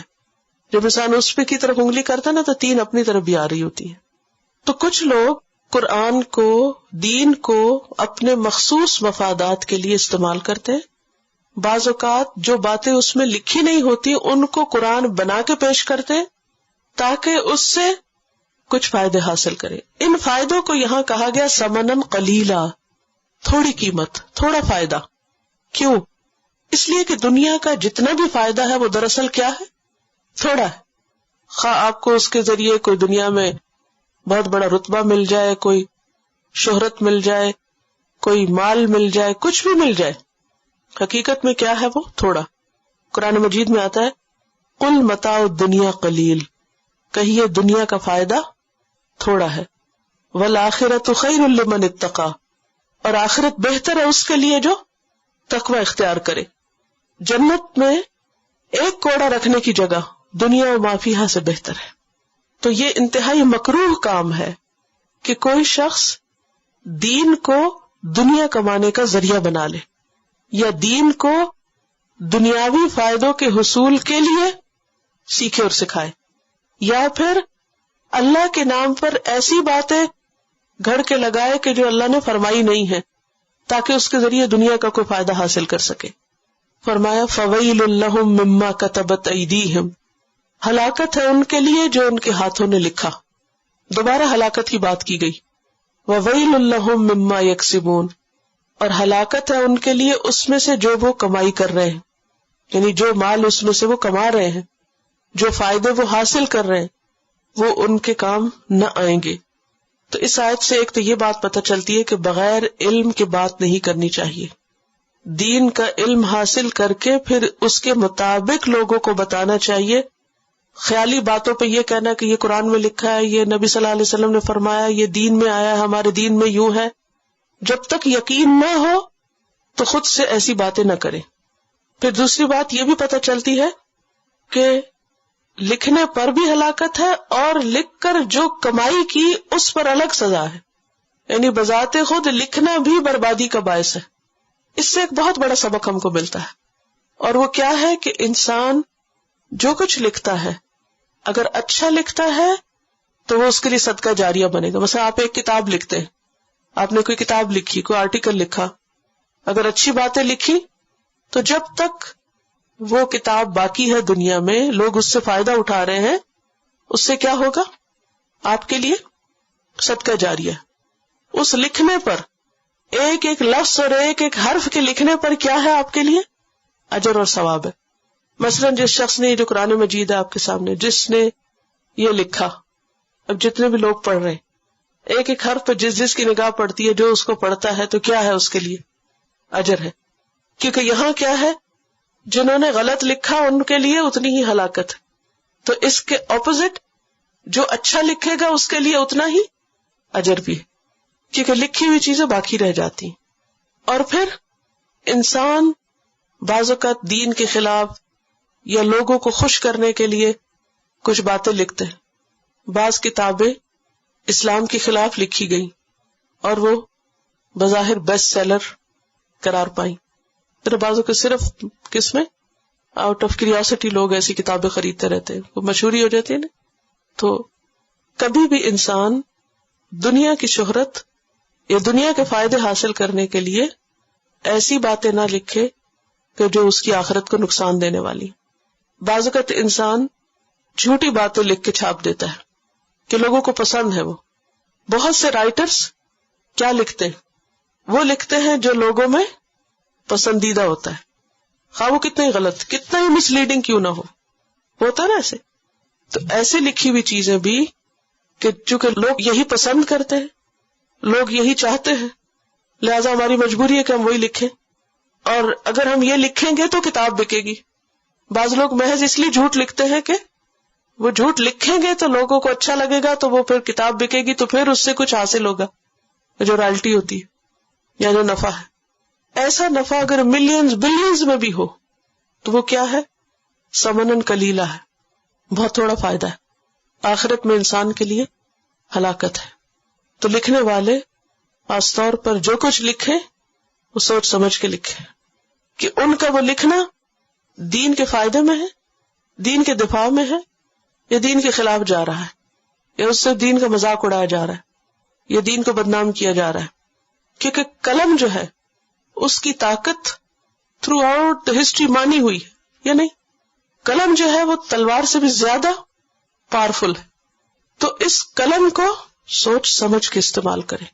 جب انسان اس پہ کی طرف انگلی کرتا نا تو 3 اپنی طرف بھی آ رہی ہوتی ہیں. تو کچھ لوگ قرآن کو، دین کو اپنے مخصوص مفادات کے لیے استعمال کرتے ہیں. بعض اوقات جو باتیں اس میں لکھی نہیں ہوتی ان کو قرآن بنا کے پیش کرتے ہیں تاکہ اس سے کچھ فائدے حاصل کرے. ان فائدوں کو یہاں کہا گیا سمنن قلیلا، تھوڑی قیمت، تھوڑا فائدہ. کیوں؟ اس لیے کہ دنیا کا جتنا بھی فائدہ ہے وہ دراصل کیا ہے؟ تھوڑا ہے. خواہ آپ کو اس کے ذریعے کوئی دنیا میں بہت بڑا رتبہ مل جائے، کوئی شہرت مل جائے، کوئی مال مل جائے، کچھ بھی مل جائے، حقیقت میں کیا ہے وہ تھوڑا. قرآن مجید میں آتا ہے قل متاع الدنیا قلیل، کہیے دنیا کا فائدہ تھوڑا ہے. والآخرۃ خیر لمن اتقی، اور آخرت بہتر ہے اس کے لیے جو تقوی اختیار کرے. جنت میں ایک کوڑا رکھنے کی جگہ دنیا و ما فیہا سے بہتر ہے. تو یہ انتہائی مکروہ کام ہے کہ کوئی شخص دین کو دنیا کمانے کا ذریعہ بنا لے، یا دین کو دنیاوی فائدوں کے حصول کے لیے سیکھے اور سکھائے، یا پھر اللہ کے نام پر ایسی باتیں گھڑ کے لگائے کہ جو اللہ نے فرمائی نہیں ہے تاکہ اس کے ذریعے دنیا کا کوئی فائدہ حاصل کر سکے. فرمایا فَوَيْلٌ لَّهُم مِّمَّا كَتَبَتْ أَيْدِيهِمْ، ہلاکت ہے ان کے لیے جو ان کے ہاتھوں نے لکھا. دوبارہ ہلاکت کی بات کی گئی. وَوَيْلٌ لَّهُم مِّمَّا يَكْسِبُونَ، اور ہلاکت ہے ان کے لیے اس میں سے جو وہ کمائی کر رہے ہیں، یعنی جو مال اس میں سے وہ کما رہے ہیں، جو فائدے وہ حاصل کر رہے ہیں وہ ان کے کام نہ آئیں گے. تو اس آیت سے ایک تو یہ بات پتہ چلتی ہے کہ بغیر علم کے بات نہیں کرنی چاہیے. دین کا علم حاصل کر کے پھر اس کے مطابق لوگوں کو بتانا چاہیے. خیالی باتوں پہ یہ کہنا کہ یہ قرآن میں لکھا ہے، یہ نبی صلی اللہ علیہ وسلم نے فرمایا، یہ دین میں آیا ہے، ہمارے دین میں یوں ہے، جب تک یقین نہ ہو تو خود سے ایسی باتیں نہ کریں. پھر دوسری بات یہ بھی پتہ چلتی ہے کہ لکھنے پر بھی ہلاکت ہے، اور لکھ کر جو کمائی کی اس پر الگ سزا ہے. یعنی بذات خود لکھنا بھی بربادی کا باعث ہے. اس سے ایک بہت بڑا سبق ہم کو ملتا ہے، اور وہ کیا ہے کہ انسان جو کچھ لکھتا ہے اگر اچھا لکھتا ہے تو وہ اس کے لیے صدقہ جاریہ بنے گا. مثلا آپ ایک کتاب لکھتے ہیں، آپ نے کوئی کتاب لکھی، کوئی آرٹیکل لکھا، اگر اچھی باتیں لکھی تو جب تک وہ کتاب باقی ہے دنیا میں، لوگ اس سے فائدہ اٹھا رہے ہیں، اس سے کیا ہوگا؟ آپ کے لیے صدقہ جاریہ. اس لکھنے پر ایک ایک لفظ اور ایک ایک حرف کے لکھنے پر کیا ہے آپ کے لیے؟ اجر اور ثواب ہے. مثلا جس شخص نے جو قرآن مجید ہے آپ کے سامنے، جس نے یہ لکھا، اب جتنے بھی لوگ پڑھ رہے ہیں، ایک ایک حرف پہ جس کی نگاہ پڑتی ہے، جو اس کو پڑھتا ہے، تو کیا ہے اس کے لیے؟ اجر ہے. کیونکہ یہاں کیا ہے، جنہوں نے غلط لکھا ان کے لیے اتنی ہی ہلاکت. تو اس کے اپوزٹ جو اچھا لکھے گا اس کے لیے اتنا ہی اجر بھی ہے، کیونکہ لکھی ہوئی چیزیں باقی رہ جاتی ہیں. اور پھر انسان بعض اوقات دین کے خلاف یا لوگوں کو خوش کرنے کے لیے کچھ باتیں لکھتے ہیں. بعض کتابیں اسلام کے خلاف لکھی گئی اور وہ بظاہر بیسٹ سیلر قرار پائیں. پھر بعضوں کے صرف کس میں آؤٹ آف کیوریوسٹی لوگ ایسی کتابیں خریدتے رہتے ہیں، وہ مشہوری ہو جاتی ہے نا. تو کبھی بھی انسان دنیا کی شہرت یا دنیا کے فائدے حاصل کرنے کے لیے ایسی باتیں نہ لکھے کہ جو اس کی آخرت کو نقصان دینے والی. بعض اوقات انسان جھوٹی باتیں لکھ کے چھاپ دیتا ہے کہ لوگوں کو پسند ہے. وہ بہت سے رائٹرز کیا لکھتے ہیں؟ وہ لکھتے ہیں جو لوگوں میں پسندیدہ ہوتا ہے، خواہ وہ کتنا ہی غلط، کتنا ہی مس لیڈنگ کیوں نہ ہو. ہوتا نا ایسے. تو ایسے لکھی ہوئی چیزیں بھی کہ چونکہ لوگ یہی پسند کرتے ہیں، لوگ یہی چاہتے ہیں، لہذا ہماری مجبوری ہے کہ ہم وہی لکھیں. اور اگر ہم یہ لکھیں گے تو کتاب بکے گی. بعض لوگ محض اس لیے جھوٹ لکھتے ہیں کہ وہ جھوٹ لکھیں گے تو لوگوں کو اچھا لگے گا، تو وہ پھر کتاب بکے گی، تو پھر اس سے کچھ حاصل ہوگا، جو رائلٹی ہوتی ہے یا جو نفع ہے. ایسا نفع اگر ملینز بلینز میں بھی ہو تو وہ کیا ہے؟ سمنن قلیلہ ہے. بہت تھوڑا فائدہ ہے، آخرت میں انسان کے لیے ہلاکت ہے. تو لکھنے والے خاص طور پر جو کچھ لکھے وہ سوچ سمجھ کے لکھے کہ ان کا وہ لکھنا دین کے فائدے میں ہے، دین کے دفاع میں ہے، یا دین کے خلاف جا رہا ہے، یا اس سے دین کا مذاق اڑایا جا رہا ہے، یا دین کو بدنام کیا جا رہا ہے. کیونکہ قلم جو ہے اس کی طاقت تھرو آؤٹ ہسٹری مانی ہوئی ہے یا نہیں؟ قلم جو ہے وہ تلوار سے بھی زیادہ پاورفل ہے. تو اس قلم کو سوچ سمجھ کے استعمال کرے،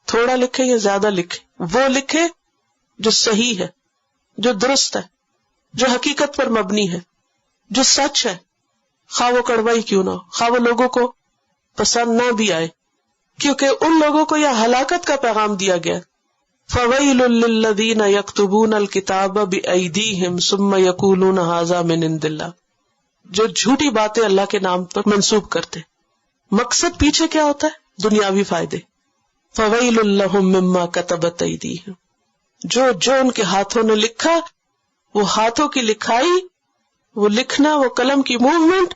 تھوڑا لکھے یا زیادہ لکھے، وہ لکھے جو صحیح ہے، جو درست ہے، جو حقیقت پر مبنی ہے، جو سچ ہے، خواہ وہ کڑوا ہی کیوں نہ ہو، خواہ وہ لوگوں کو پسند نہ بھی آئے، کیونکہ ان لوگوں کو یہ ہلاکت کا پیغام دیا گیا. فَوَيْلٌ لِّلَّذِينَ يَكْتُبُونَ الْكِتَابَ بِأَيْدِيهِمْ ثُمَّ يَقُولُونَ هَٰذَا مِنْ عِندِ اللَّهِ، جو جھوٹی باتیں اللہ کے نام پر منسوب کرتے. مقصد پیچھے کیا ہوتا ہے؟ دنیاوی فائدے. فَوَيْلٌ لَّهُم مِّمَّا كَتَبَتْ أَيْدِيهِمْ، جو ان کے ہاتھوں نے لکھا، وہ ہاتھوں کی لکھائی، وہ لکھنا، وہ قلم کی موومنٹ،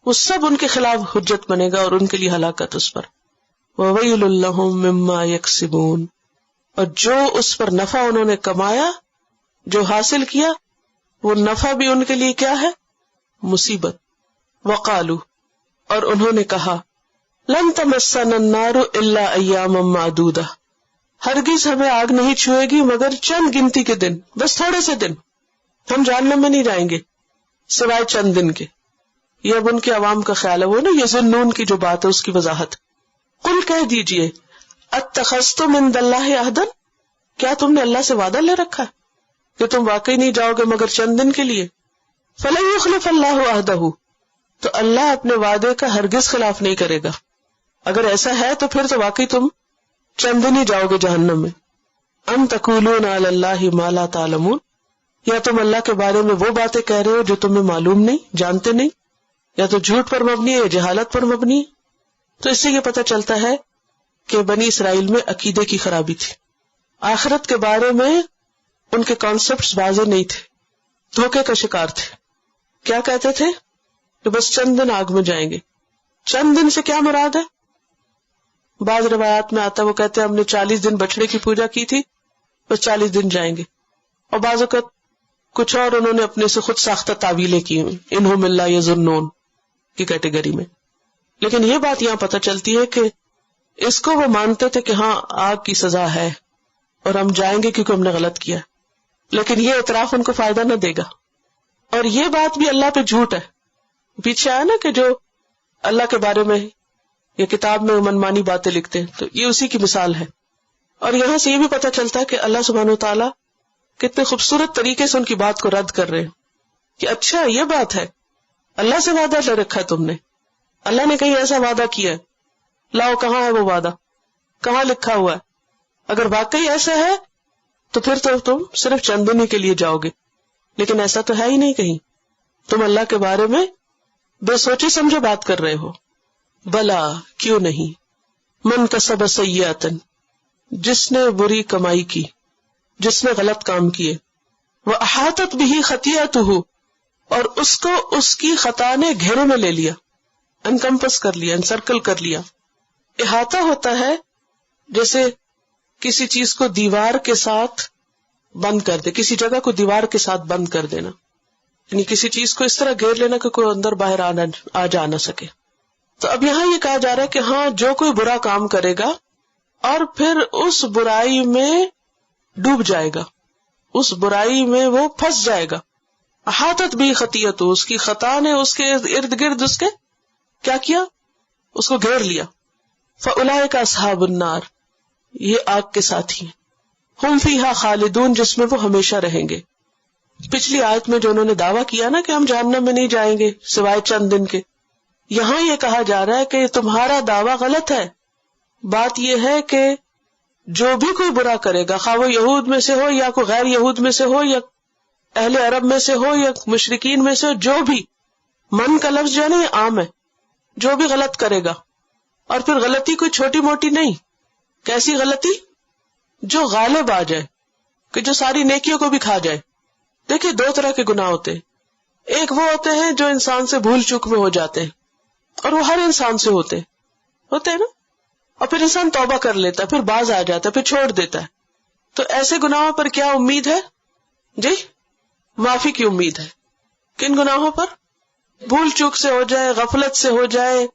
وہ سب ان کے خلاف حجت بنے گا اور ان کے لیے ہلاکت اس پر. وَوَيْلٌ لَّهُم مِّمَّا يَكْسِبُونَ، اور جو اس پر نفع انہوں نے کمایا، جو حاصل کیا، وہ نفع بھی ان کے لیے کیا ہے؟ مصیبت. وَقَالُوا، اور انہوں نے کہا، لَن تَمَسَّنَا النَّارُ إِلَّا أَيَّامًا مَّعْدُودَةً، ہرگز ہمیں آگ نہیں چھوئے گی مگر چند گنتی کے دن، بس تھوڑے سے دن، ہم جہنم میں نہیں جائیں گے سوائے چند دن کے. یہ اب ان کے عوام کا خیال ہے، وہ نا یظنون کی جو بات ہے اس کی وضاحت. قل کہہ دیجئے، اتخذتم عند اللہ عہدا، کیا تم نے اللہ سے وعدہ لے رکھا کہ تم واقعی نہیں جاؤ گے مگر چند دن کے لیے؟ فلن یخلف اللہ عہدہ، تو اللہ اپنے وعدے کا ہرگز خلاف نہیں کرے گا. اگر ایسا ہے تو پھر تو واقعی تم چند دن ہی جاؤ گے جہنم میں. ام تقولون علی اللہ ما لا تعلمون، یا تم اللہ کے بارے میں وہ باتیں کہہ رہے ہو جو تمہیں معلوم نہیں، جانتے نہیں، یا تو جھوٹ پر مبنی ہے یا جہالت پر مبنی ہے. تو اس سے یہ پتہ چلتا ہے کہ بنی اسرائیل میں عقیدے کی خرابی تھی، آخرت کے بارے میں ان کے کانسیپٹس واضح نہیں تھے، دھوکے کا شکار تھے. کیا کہتے تھے کہ بس چند دن آگ میں جائیں گے. چند دن سے کیا مراد ہے؟ بعض روایات میں آتا ہے وہ کہتے ہیں ہم نے 40 دن بچڑے کی پوجا کی تھی، بس 40 دن جائیں گے. اور بعض اوقات کچھ اور انہوں نے اپنے سے خود ساختہ تعویلیں کی ہوئی، انہم اللہ یظنون کی کیٹیگری میں. لیکن یہ بات یہاں پتہ چلتی ہے کہ اس کو وہ مانتے تھے کہ ہاں آگ کی سزا ہے اور ہم جائیں گے کیونکہ ہم نے غلط کیا، لیکن یہ اعتراف ان کو فائدہ نہ دے گا. اور یہ بات بھی اللہ پہ جھوٹ ہے. پیچھے آیا نا کہ جو اللہ کے بارے میں یا کتاب میں منمانی باتیں لکھتے ہیں، تو یہ اسی کی مثال ہے. اور یہاں سے یہ بھی پتہ چلتا ہے کہ اللہ سبحانہ وتعالیٰ کتنے خوبصورت طریقے سے ان کی بات کو رد کر رہے ہیں کہ اچھا یہ بات ہے، اللہ سے وعدہ لے رکھا ہے تم نے، اللہ نے کہیں ایسا وعدہ کیا ہے، لاؤ کہاں ہے وہ وعدہ، کہاں لکھا ہوا ہے؟ اگر واقعی ایسا ہے تو پھر تو تم صرف چند دن ہی کے لیے جاؤ گے، لیکن ایسا تو ہے ہی نہیں کہیں. تم اللہ کے بارے میں بے سوچے سمجھے بات کر رہے ہو. بلا، کیوں نہیں، من کسب سیئۃ، جس نے بری کمائی کی، جس نے غلط کام کیے، وَأَحَاطَتْ بِهِ خَطِيئَتُهُ، اور اس کو اس کی خطا نے گھیرے میں لے لیا، انکمپس کر لیا، انسرکل کر لیا. احاطہ ہوتا ہے جیسے کسی چیز کو دیوار کے ساتھ بند کر دے، کسی جگہ کو دیوار کے ساتھ بند کر دینا، یعنی کسی چیز کو اس طرح گھیر لینا کہ کوئی اندر باہر آ جا نہ سکے. تو اب یہاں یہ کہا جا رہا ہے کہ ہاں جو کوئی برا کام کرے گا اور پھر اس برائی میں ڈوب جائے گا، اس برائی میں وہ پھنس جائے گا. احاطت بھی خطیئت، اس کی خطا نے اس کے ارد گرد اس کے کیا کیا، اس کو گھیر لیا. فاولئک اصحاب النار، یہ آگ کے ساتھی ہیں. ہم فیہا خالدون، جس میں وہ ہمیشہ رہیں گے. پچھلی آیت میں جو انہوں نے دعویٰ کیا نا کہ ہم جہنم میں نہیں جائیں گے سوائے چند دن کے، یہاں یہ کہا جا رہا ہے کہ تمہارا دعویٰ غلط ہے. بات یہ ہے کہ جو بھی کوئی برا کرے گا، خواہ وہ یہود میں سے ہو یا کوئی غیر یہود میں سے ہو یا اہل عرب میں سے ہو یا مشرکین میں سے ہو، جو بھی، من کا لفظ جو ہے نا یہ عام ہے، جو بھی غلط کرے گا، اور پھر غلطی کوئی چھوٹی موٹی نہیں. کیسی غلطی؟ جو غالب آ جائے، کہ جو ساری نیکیوں کو بھی کھا جائے. دیکھیں دو طرح کے گناہ ہوتے ہیں، ایک وہ ہوتے ہیں جو انسان سے بھول چوک میں ہو جاتے ہیں، اور وہ ہر انسان سے ہوتے ہیں نا، اور پھر انسان توبہ کر لیتا ہے، پھر باز آ جاتا ہے، پھر چھوڑ دیتا ہے. تو ایسے گناہوں پر کیا امید ہے؟ جی معافی کی امید ہے. کن گناہوں پر؟ بھول چوک سے ہو جائے، غفلت سے ہو جائے،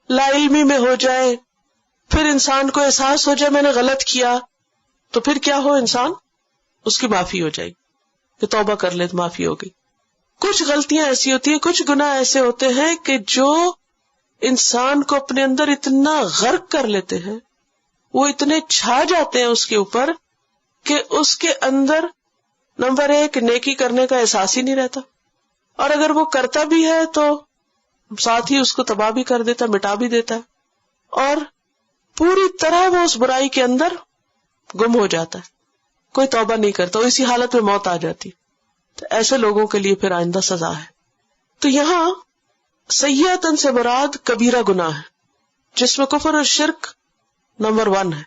لا علمی میں ہو جائے، پھر انسان کو احساس ہو جائے میں نے غلط کیا، تو پھر کیا ہو، انسان اس کی معافی ہو جائے گی کہ توبہ کر لے تو معافی ہوگی. کچھ غلطیاں ایسی ہوتی ہیں، کچھ گناہ ایسے ہوتے ہیں کہ جو انسان کو اپنے اندر اتنا غرق کر لیتے ہیں، وہ اتنے چھا جاتے ہیں اس کے اوپر کہ اس کے اندر نمبر 1 نیکی کرنے کا احساس ہی نہیں رہتا، اور اگر وہ کرتا بھی ہے تو ساتھ ہی اس کو تباہ بھی کر دیتا، مٹا بھی دیتا ہے، اور پوری طرح وہ اس برائی کے اندر گم ہو جاتا ہے، کوئی توبہ نہیں کرتا، اسی حالت میں موت آ جاتی. تو ایسے لوگوں کے لیے پھر آئندہ سزا ہے. تو یہاں سیئۃً سے مراد کبیرہ گناہ ہے، جس میں کفر اور شرک نمبر 1 ہے،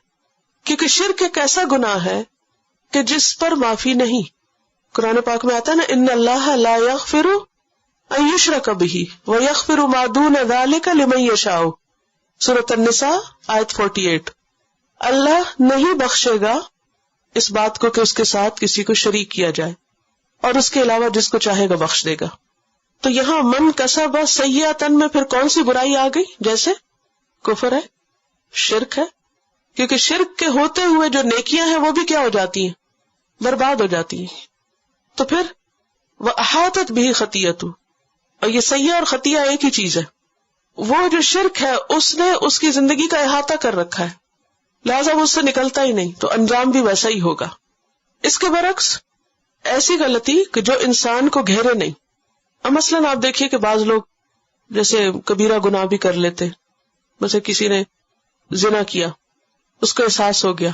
کیونکہ شرک ایک ایسا گناہ ہے کہ جس پر معافی نہیں. قرآن پاک میں آتا ہے نا، ان اللہ لا یغفر ان یشرک بہ ویغفر ما دون ذلک لمن یشاء، سورۃ النساء آیت 48. اللہ نہیں بخشے گا اس بات کو کہ اس کے ساتھ کسی کو شریک کیا جائے، اور اس کے علاوہ جس کو چاہے گا بخش دے گا. تو یہاں من کسب سیئۃً میں پھر کون سی برائی آ گئی؟ جیسے کفر ہے، شرک ہے، کیونکہ شرک کے ہوتے ہوئے جو نیکیاں ہیں وہ بھی کیا ہو جاتی ہیں؟ برباد ہو جاتی ہیں. تو پھر وَأَحَاطَتْ بِهِ خَطِیَّتُهُ، اور یہ سیئہ اور خطیہ ایک ہی چیز ہے. وہ جو شرک ہے اس نے اس کی زندگی کا احاطہ کر رکھا ہے، لہذا وہ اس سے نکلتا ہی نہیں، تو انجام بھی ویسا ہی ہوگا. اس کے برعکس ایسی غلطی کہ جو انسان کو گھیرے نہیں. اب مثلاً آپ دیکھیے کہ بعض لوگ جیسے کبیرہ گناہ بھی کر لیتے، جیسے کسی نے زنا کیا، اس کو احساس ہو گیا،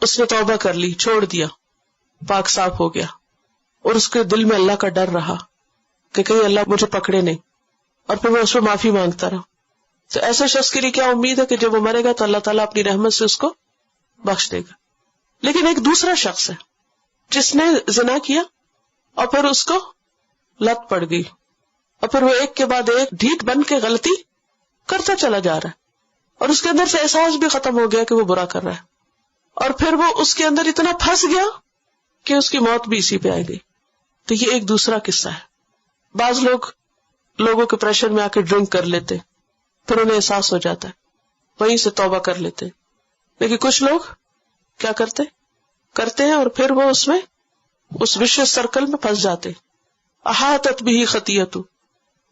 اس نے توبہ کر لی، چھوڑ دیا، پاک صاف ہو گیا، اور اس کے دل میں اللہ کا ڈر رہا کہ کہیں اللہ مجھے پکڑے نہیں، اور پھر وہ اس پہ معافی مانگتا رہا. تو ایسے شخص کے لیے کیا امید ہے کہ جب وہ مرے گا تو اللہ تعالیٰ اپنی رحمت سے اس کو بخش دے گا. لیکن ایک دوسرا شخص ہے جس نے زنا کیا اور پھر اس کو لت پڑ گئی، اور پھر وہ ایک کے بعد ایک ڈھیٹ بن کے غلطی کرتا چلا جا رہا ہے، اور اس کے اندر سے احساس بھی ختم ہو گیا کہ وہ برا کر رہا ہے، اور پھر وہ اس کے اندر اتنا پھنس گیا کہ اس کی موت بھی اسی پہ آئے گئی. تو یہ ایک دوسرا قصہ ہے. بعض لوگوں کے پریشر میں آ کے ڈرنک کر لیتے، پھر انہیں احساس ہو جاتا ہے، وہیں سے توبہ کر لیتے. لیکن کچھ لوگ کیا کرتے ہیں اور پھر وہ اس میں اس وشوس سرکل میں پھنس جاتے. احاطت بہ خطیۃ،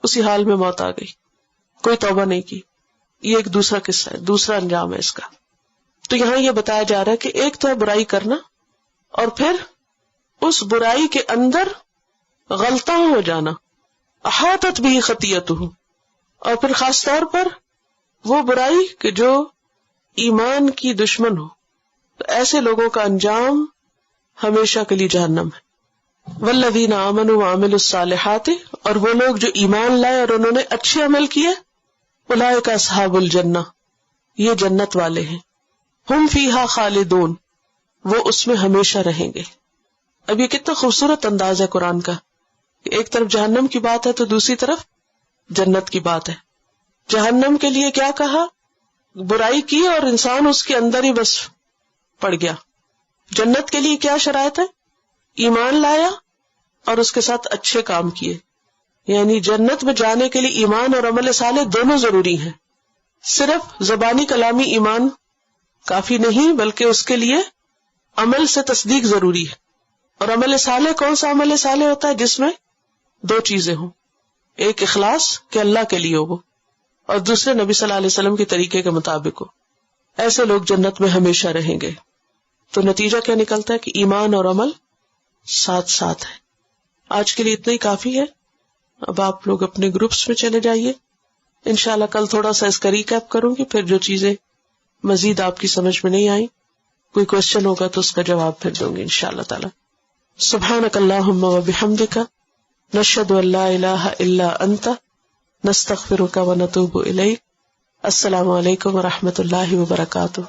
اسی حال میں موت آ گئی، کوئی توبہ نہیں کی. یہ ایک دوسرا قصہ ہے، دوسرا انجام ہے اس کا. تو یہاں یہ بتایا جا رہا ہے کہ ایک تو ہے برائی کرنا، اور پھر اس برائی کے اندر غلطہ ہو جانا، احاطت بہ خطیۃ، اور پھر خاص طور پر وہ برائی کہ جو ایمان کی دشمن ہو. تو ایسے لوگوں کا انجام ہمیشہ کے لیے جہنم ہے. والذین آمنوا وعملوا الصالحات، اور وہ لوگ جو ایمان لائے اور انہوں نے اچھے عمل کیے، اولئک اصحاب الجنہ، یہ جنت والے ہیں. ہم فیہا خالدون، وہ اس میں ہمیشہ رہیں گے. اب یہ کتنا خوبصورت انداز ہے قرآن کا کہ ایک طرف جہنم کی بات ہے تو دوسری طرف جنت کی بات ہے. جہنم کے لیے کیا کہا؟ برائی کی اور انسان اس کے اندر ہی بس پڑ گیا. جنت کے لیے کیا شرائط ہے؟ ایمان لایا اور اس کے ساتھ اچھے کام کیے. یعنی جنت میں جانے کے لیے ایمان اور عمل صالح دونوں ضروری ہیں. صرف زبانی کلامی ایمان کافی نہیں، بلکہ اس کے لیے عمل سے تصدیق ضروری ہے. اور عمل صالح کون سا عمل صالح ہوتا ہے؟ جس میں 2 چیزیں ہوں، ایک اخلاص کہ اللہ کے لیے ہو، اور دوسرے نبی صلی اللہ علیہ وسلم کے طریقے کے مطابق ہو. ایسے لوگ جنت میں ہمیشہ رہیں گے. تو نتیجہ کیا نکلتا ہے کہ ایمان اور عمل ساتھ ساتھ ہے. آج کے لیے اتنا ہی کافی ہے. اب آپ لوگ اپنے گروپس میں چلے جائیے. انشاءاللہ کل تھوڑا سا اس کا ریکیپ کروں گی، پھر جو چیزیں مزید آپ کی سمجھ میں نہیں آئی، کوئی کوشچن ہوگا تو اس کا جواب پھر دوں گی انشاءاللہ تعالی. سبحانک اللہم و بحمدک، نشہد ان لا الہ الا انت، نستغفرک و نتوب الیک. السلام علیکم و رحمۃ اللہ وبرکاتہ.